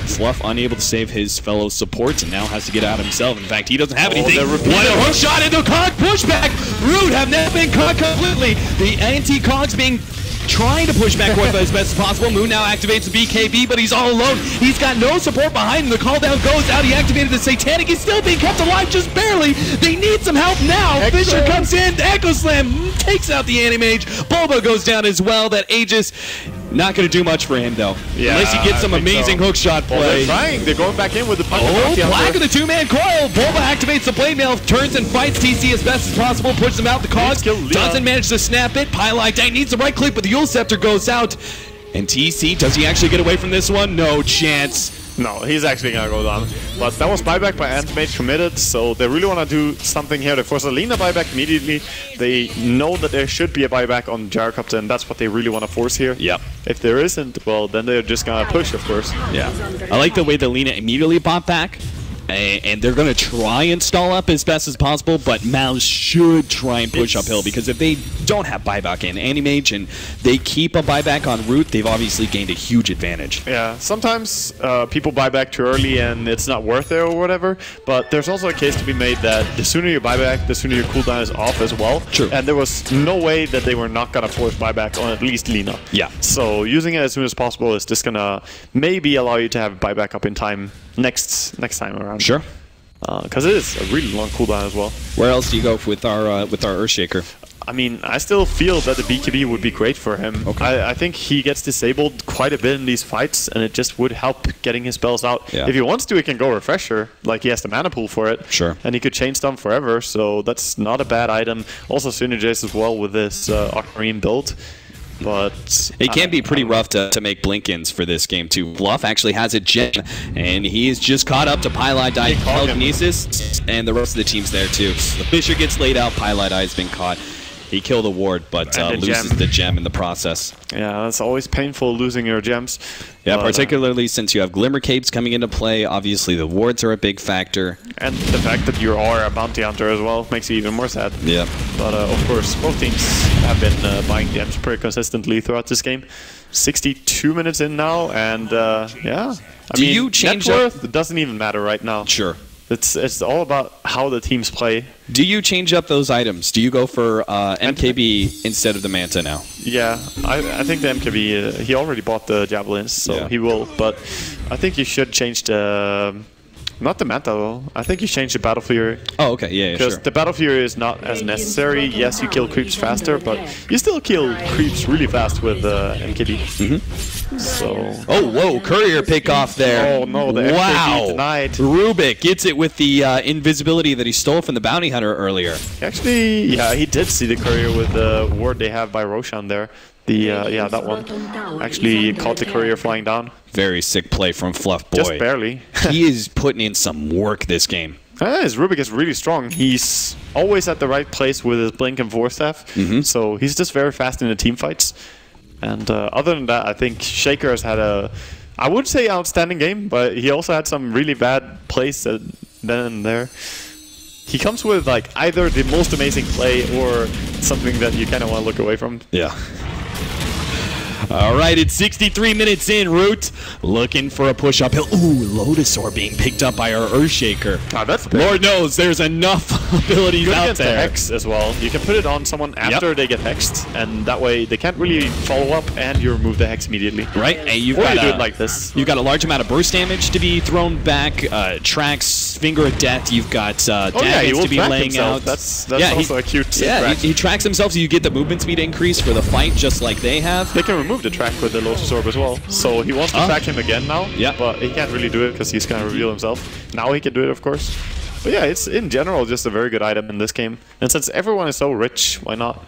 Fluff unable to save his fellow supports and now has to get out himself. In fact, he doesn't have anything. What a hook shot into Cog pushback! Root have now been caught completely. The anti-Cogs trying to push back Qualifier as best as possible. Moon now activates the BKB, but he's all alone. He's got no support behind him. The call down goes out. He activated the Satanic. He's still being kept alive just barely. They need some help now. Fisher comes in. Echo Slam takes out the Anti-Mage. Bulba goes down as well. That Aegis not going to do much for him, though. Yeah, unless he gets some amazing hook shot play. Well, they're trying. They're going back in with the punch. Oh, Black with the two-man coil. Bulba activates the blade mail, turns and fights TC as best as possible, pushes him out. The Cogs doesn't manage to snap it. Pylite Dang needs the right click, but the Yule Scepter goes out. And TC, does he actually get away from this one? No chance. No, he's actually going to go down. But that was buyback by Anti-Mage committed, so they really want to do something here. They force a Lina buyback immediately. They know that there should be a buyback on Gyrocopter, and that's what they really want to force here. Yep. If there isn't, well, then they're just going to push, of course. Yeah. I like the way that Lina immediately bought back. And they're going to try and stall up as best as possible, but MOUZ should try and push uphill, because if they don't have buyback in Anti-Mage and they keep a buyback on Root, they've obviously gained a huge advantage. Yeah, sometimes people buy back too early and it's not worth it or whatever, but there's also a case to be made that the sooner you buy back, the sooner your cooldown is off as well. True. And there was no way that they were not going to force buyback on at least Lina. Yeah. So using it as soon as possible is just going to maybe allow you to have buyback up in time next time around. Sure. Because it is a really long cooldown as well. Where else do you go with our Earthshaker? I mean, I still feel that the BKB would be great for him. Okay. I think he gets disabled quite a bit in these fights, and it just would help getting his spells out. Yeah. If he wants to, he can go Refresher. Like, he has the mana pool for it. Sure. And he could chain Stomp forever, so that's not a bad item. Also synergizes as well with this Ocarine build. But it can be pretty rough to make Blinkins for this game too. Fluff actually has a gem, and he's just caught up to Pylite Eye Telekinesis, and the rest of the team's there too. The Fisher gets laid out, Pylite Eye's been caught. He killed the ward, but loses the gem in the process. Yeah, that's always painful, losing your gems. Yeah, but, particularly since you have Glimmer Capes coming into play. Obviously, the wards are a big factor. And the fact that you are a bounty hunter as well makes you even more sad. Yeah. But of course, both teams have been buying gems pretty consistently throughout this game. 62 minutes in now, and yeah. I mean, you change net worth, it doesn't even matter right now. Sure. It's all about how the teams play. Do you change up those items? Do you go for MKB instead of the Manta now? Yeah, I think the MKB, he already bought the Javelins, so he will. But I think you should change the... Not the Manta, though. I think you change the Battle Fury. Oh, okay, yeah, Because sure. the Battle Fury is not as necessary. Yes, you kill creeps faster, but you still kill creeps really fast with MKB. Mm-hmm. So... Oh, whoa, Courier pick off there. Oh, no, the MKB denied. Rubik gets it with the invisibility that he stole from the Bounty Hunter earlier. Actually, yeah, he did see the Courier with the ward they have by Roshan there. Yeah, that one actually caught the Courier flying down. Very sick play from Fluff Boy. Just barely. He is putting in some work this game. His Rubik is really strong. He's always at the right place with his Blink and Force Staff. So he's just very fast in the team fights. And other than that, I think Shaker has had a, I would say, outstanding game, but he also had some really bad plays then and there. He comes with like either the most amazing play or something that you kind of want to look away from. Yeah. All right, it's 63 minutes in. Root looking for a push uphill. Ooh, Lotus Orb being picked up by our Earthshaker. Oh, that's big. Lord knows there's enough abilities Good out against there. the Hex as well. You can put it on someone after they get hexed, and that way they can't really follow up, and you remove the Hex immediately. Right, and you've or got you do it like this. You've got a large amount of burst damage to be thrown back. Tracks, Finger of Death. You've got daggers to be laying out. That's also a cute Yeah, he tracks himself, so you get the movement speed increase for the fight, just like they have. They can remove the track with the Lotus Orb as well. So he wants to track him again now, but he can't really do it because he's going to reveal himself. Now he can do it, of course. But yeah, it's in general just a very good item in this game. And since everyone is so rich, why not?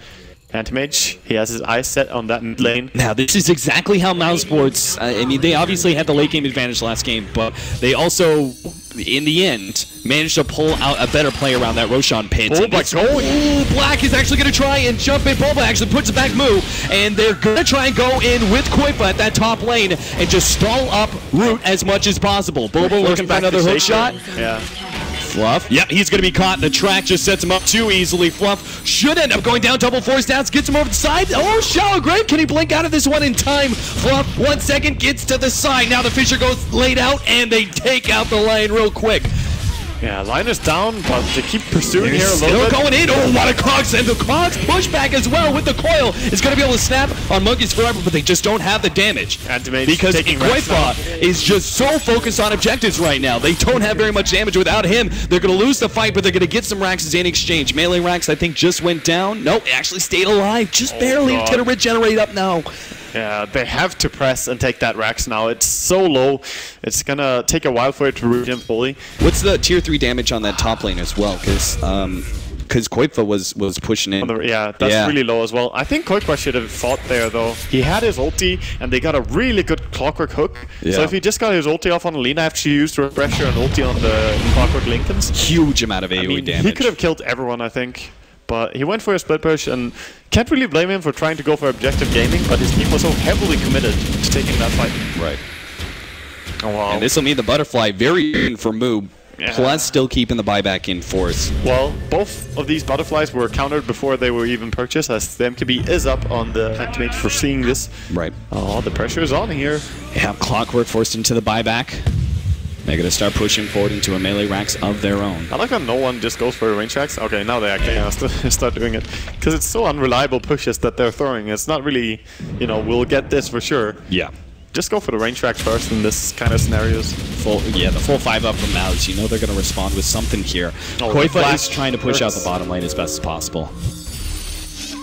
Anti-Mage, he has his eyes set on that mid lane. Now, this is exactly how Mousesports, I mean, they obviously had the late game advantage last game, but they also, in the end, managed to pull out a better play around that Roshan pit. Oh my god! Ooh, Black is actually going to try and jump in. Bulba actually puts it back Moo, and they're going to try and go in with Qualifier at that top lane and just stall up Root as much as possible. Bulba looking for another hook shot. Yeah. Fluff. Yep, he's going to be caught. The track just sets him up too easily. Fluff should end up going down. Double force downs. Gets him over the side. Oh, Shallow Grave. Can he blink out of this one in time? Fluff, 1 second, gets to the side. Now the Fisher goes laid out, and they take out the lane real quick. Yeah, line is down, but they keep pursuing here a little Still bit. going in. Oh, what a Cogs. And the Cogs pushback as well with the coil. Is going to be able to snap on Monkeys forever, but they just don't have the damage. Because Qualifier is just so focused on objectives right now. They don't have very much damage without him. They're going to lose the fight, but they're going to get some racks in exchange. Melee racks, I think, just went down. Nope, actually stayed alive. Just barely. Going to regenerate up now. Yeah, they have to press and take that Rax now. It's so low. It's going to take a while for it to root him fully. What's the tier 3 damage on that top lane as well? Because Qualifier was pushing in. Yeah, that's really low as well. I think Qualifier should have fought there, though. He had his ulti, and they got a really good Clockwork hook. Yeah. So if he just got his ulti off on Alina after she used Refresher and ulti on the Clockwork Lincolns. Huge amount of AoE damage. He could have killed everyone, I think. But he went for a split push, and can't really blame him for trying to go for objective gaming, but his team was so heavily committed to taking that fight. Right. Oh, wow. And this will mean the Butterfly very even for Moo, plus still keeping the buyback in force. Well, both of these Butterflies were countered before they were even purchased, as the MKB is up on the Anti-Mage for seeing this. Right. Oh, the pressure is on here. Yeah, Clockwork forced into the buyback. They're going to start pushing forward into a melee racks of their own. I like how no one just goes for a range racks. Okay, now they actually have to start doing it. Because it's so unreliable pushes that they're throwing. It's not really, you know, we'll get this for sure. Yeah. Just go for the range racks first in this kind of scenarios. The full 5 up from MOUZ. You know they're going to respond with something here. Qualifier is trying to push out the bottom lane as best as possible.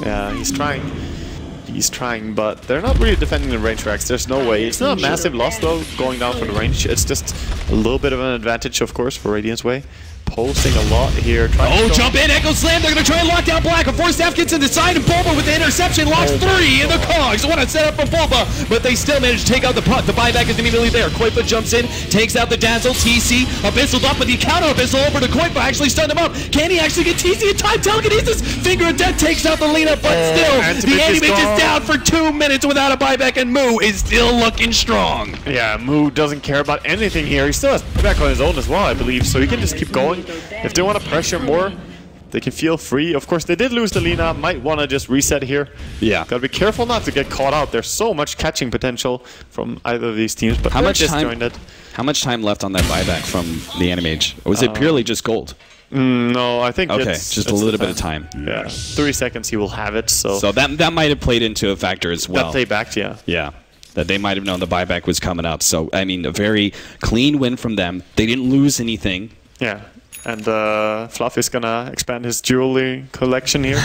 Yeah, he's trying. He's trying, but they're not really defending the range racks. There's no way. It's not a massive loss, though, going down for the range. It's just a little bit of an advantage, of course, for Radiant's Way. Posting a lot here. Oh, jump in, Echo Slam. They're going to try and lock down Black. A force staff gets in the side, and Bulba with the interception locks 3 in the cogs. What a setup from Bulba, but they still manage to take out the putt. The buyback is immediately there. Koifa jumps in, takes out the Dazzle. TC, Abyssal up, but the counter Abyssal over to Koifa actually stunned him up. Can he actually get TC in time? Telekinesis, Finger of Death takes out the Lina, but still, the Anti-Mage is down for 2 minutes without a buyback, and MOUZ is still looking strong. Yeah, MOUZ doesn't care about anything here. He still has buyback on his own as well, I believe, so he can just keep going. If they want to pressure more, they can feel free. Of course, they did lose the Lina. Might want to just reset here. Yeah. Gotta be careful not to get caught out. There's so much catching potential from either of these teams, but how much time left on that buyback from the Anti-Mage? Or was it purely just gold? No, I think it's just a little bit of time. Yeah, 3 seconds he will have it. So that might have played into a factor as well. That they backed, yeah. Yeah. That they might have known the buyback was coming up. So, I mean, a very clean win from them. They didn't lose anything. Yeah. And Fluff is gonna expand his jewelry collection here.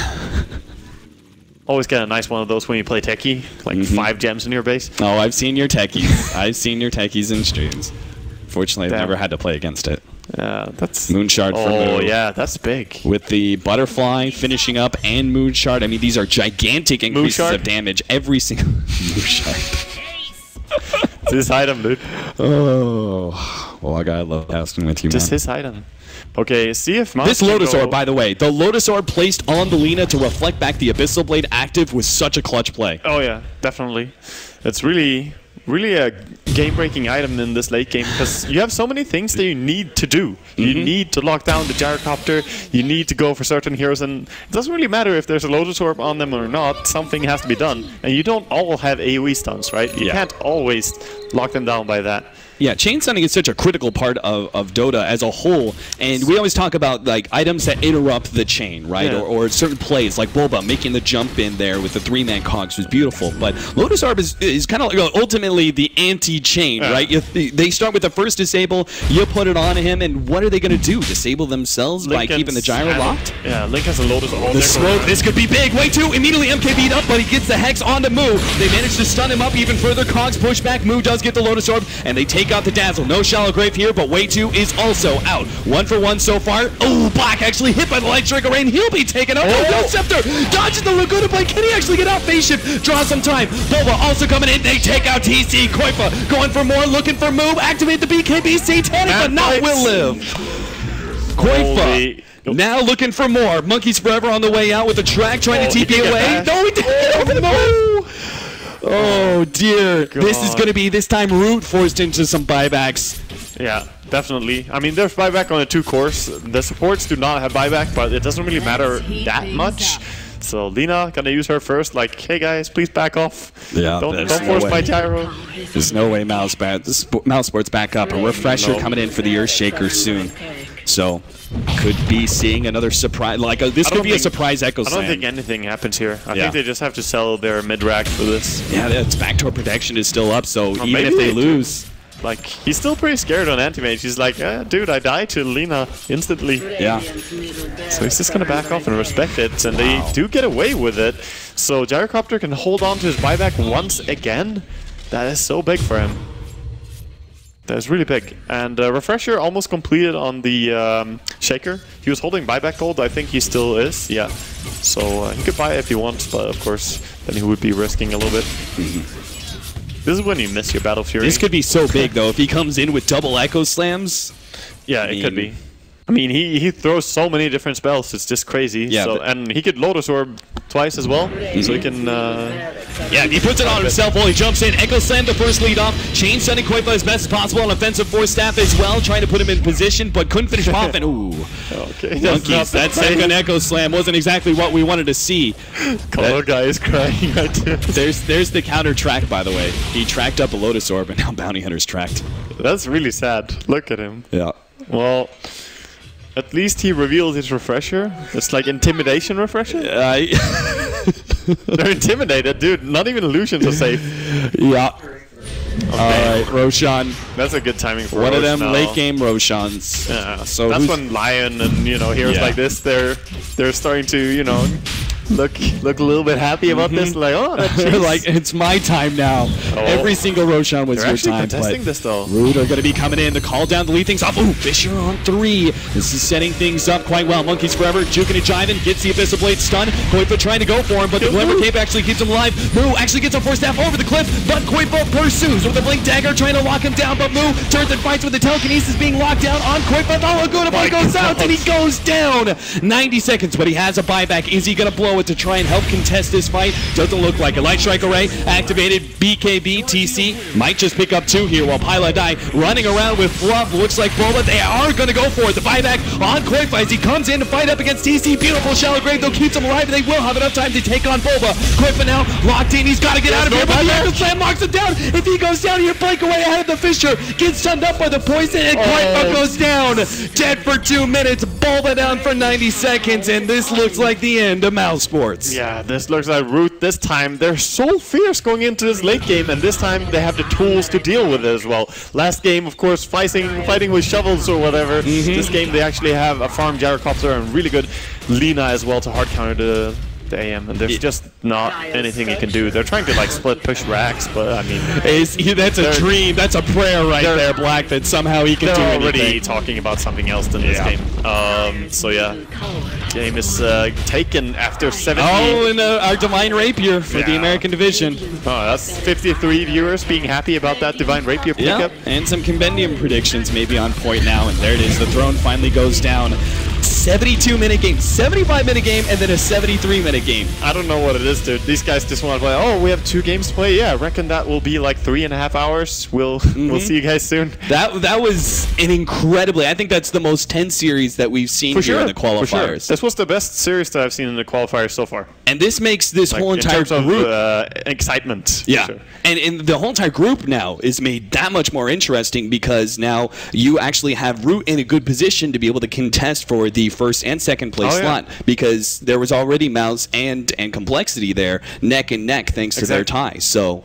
Always get a nice one of those when you play techie, like 5 gems in your base. Oh, I've seen your techies. I've seen your techies in streams. Fortunately, I've never had to play against it. Yeah, that's Moonshard for MOUZ. Oh yeah, that's big. With the butterfly finishing up and Moonshard. I mean, these are gigantic increases of damage every single Moonshard. It's his item, dude. Oh, well, I gotta love casting with you, just man. His item. Okay, see if Mouse this Lotus Orb, by the way, the Lotus Orb placed on the Lina to reflect back the Abyssal Blade active was such a clutch play. Oh yeah, definitely. It's really a game-breaking item in this late game because you have so many things that you need to do. You need to lock down the gyrocopter, you need to go for certain heroes, and it doesn't really matter if there's a Lotus Orb on them or not, something has to be done. And you don't all have AoE stuns, right? You can't always lock them down by that. Yeah, chain stunning is such a critical part of Dota as a whole, and we always talk about like items that interrupt the chain, right? Yeah. Or certain plays, like Bulba making the jump in there with the 3-man cogs was beautiful. But Lotus Orb is kind of like, ultimately the anti-chain, right? They start with the first disable, you put it on him, and what are they going to do? Disable themselves by keeping the gyro locked? Yeah, Link has a Lotus Orb. The smoke, this could be big. Way 2, immediately MKB'd up, but he gets the Hex onto MOUZ. They manage to stun him up even further. Cogs push back. MOUZ does get the Lotus Orb, and they take out the Dazzle. No Shallow Grave here, but Way 2 is also out. 1 for 1 so far. Oh, Black actually hit by the Light Strike Rain. He'll be taken out. Oh, no Scepter! Dodges the Laguna Blade. Can he actually get out? Phase shift. Draw some time. Bulba also coming in. They take out TC. Koifa going for more. Looking for MOUZ. Activate the BKB. Satanic, but not Will Live. Koifa. Now looking for more. Monkeys Forever on the way out with the track trying to TP away. No, he didn't get over the MOUZ. Oh dear, this is going to be this time Root forced into some buybacks. Yeah, definitely. I mean, there's buyback on the 2 cores. The supports do not have buyback, but it doesn't really matter that much. So Lina gonna use her first, like, hey guys, please back off. Yeah, don't force my gyro. There's no way Mousesports back up. A refresher coming in for the Earthshaker soon. So could be seeing another surprise. Like this could be a surprise Echo Slam. I don't think anything happens here. I think they just have to sell their mid-rack for this. Yeah, its backdoor protection is still up, so even if they lose... Like, he's still pretty scared on Anti-Mage. He's like, dude, I died to Lina instantly. Yeah. So he's just gonna back off and respect it, and they do get away with it. So Gyrocopter can hold on to his buyback once again. That is so big for him. That is really big. And Refresher almost completed on the Shaker. He was holding buyback gold. I think he still is. Yeah. So he could buy it if he wants, but of course, then he would be risking a little bit. This is when you miss your Battle Fury. This could be so big, though, if he comes in with double Echo Slams. Yeah, it could be. I mean, he throws so many different spells. It's just crazy. Yeah, so, and he could Lotus Orb twice as well, so he can... yeah, he puts it on himself while he jumps in. Echo Slam the first lead off. Chain stunning Koifa as best as possible on offensive force staff as well, trying to put him in position, but couldn't finish him off. And ooh, okay, Monkeys, that second Echo Slam wasn't exactly what we wanted to see. Color guy is crying right there. There's the counter track, by the way. He tracked up a Lotus Orb, and now Bounty Hunter's tracked. That's really sad. Look at him. Yeah. Well... At least he revealed his Refresher. It's like Intimidation Refresher. They're intimidated, dude. Not even illusions are safe. Yeah. Alright, Roshan. That's a good timing for one of them late game Roshans. Yeah. So that's when Lion and heroes like this, they're starting to look a little bit happy about this. Like, oh, that's like, it's my time now. Every single Roshan was your time. Contesting this though. Root are going to be coming in to call down to lead things off. Ooh, Fisher on 3. This is setting things up quite well. Monkeys Forever, juking and jiving, gets the Abyssal Blade stun. Koifa trying to go for him, but the Glimmer Cape actually keeps him alive. MOUZ actually gets a force staff over the cliff, but Koifa pursues with a Blink Dagger, trying to lock him down, but MOUZ turns and fights with the Telekinesis being locked down on Koifa. The Laguna Boy goes out, and he goes down. 90 seconds, but he has a buyback. Is he going to blow it to try and help contest this fight? Doesn't look like it. Light Strike Array activated. BKB TC might just pick up 2 here while Pylodai running around with Fluff. Looks like Boba. They are going to go for it. The buyback on Koifa as he comes in to fight up against TC. Beautiful Shallow Grave, though, keeps him alive, and they will have enough time to take on Boba. Koifa now locked in. He's got to get out of here, but the Echo Slam locks him down. If he goes down here, break away ahead of the Fisher. Gets stunned up by the poison, and Koifa goes down. Dead for 2 minutes. Boba down for 90 seconds, and this looks like the end of Mousesports. Yeah, this looks like Root this time. They're so fierce going into this late game, and this time they have the tools to deal with it as well. Last game, of course, fighting with shovels or whatever. This game, they actually have a farm gyrocopter and really good Lina as well to hard counter the AM, and there's just not anything you can do. They're trying to like split push racks, but I mean, that's a dream. That's a prayer right there, Black, that somehow he can do anything. They're already talking about something else than this game. So yeah, game is taken after 70. Oh, and our Divine Rapier for the American division. Oh, that's 53 viewers being happy about that Divine Rapier pickup. And some compendium predictions maybe on point now, and there it is. The throne finally goes down. 72-minute game, 75-minute game, and then a 73-minute game. I don't know what it is, dude. These guys just want to play, oh, we have 2 games to play. Yeah, I reckon that will be like 3.5 hours. We'll see you guys soon. That was an incredibly, I think that's the most tense series that we've seen here in the qualifiers. For sure. This was the best series that I've seen in the qualifiers so far. And this makes this whole entire group... in terms of excitement. Yeah. Sure. And the whole entire group now is made that much more interesting because now you actually have Root in a good position to be able to contest for the first and second place slot because there was already MOUZ and Complexity there neck and neck thanks to their ties. So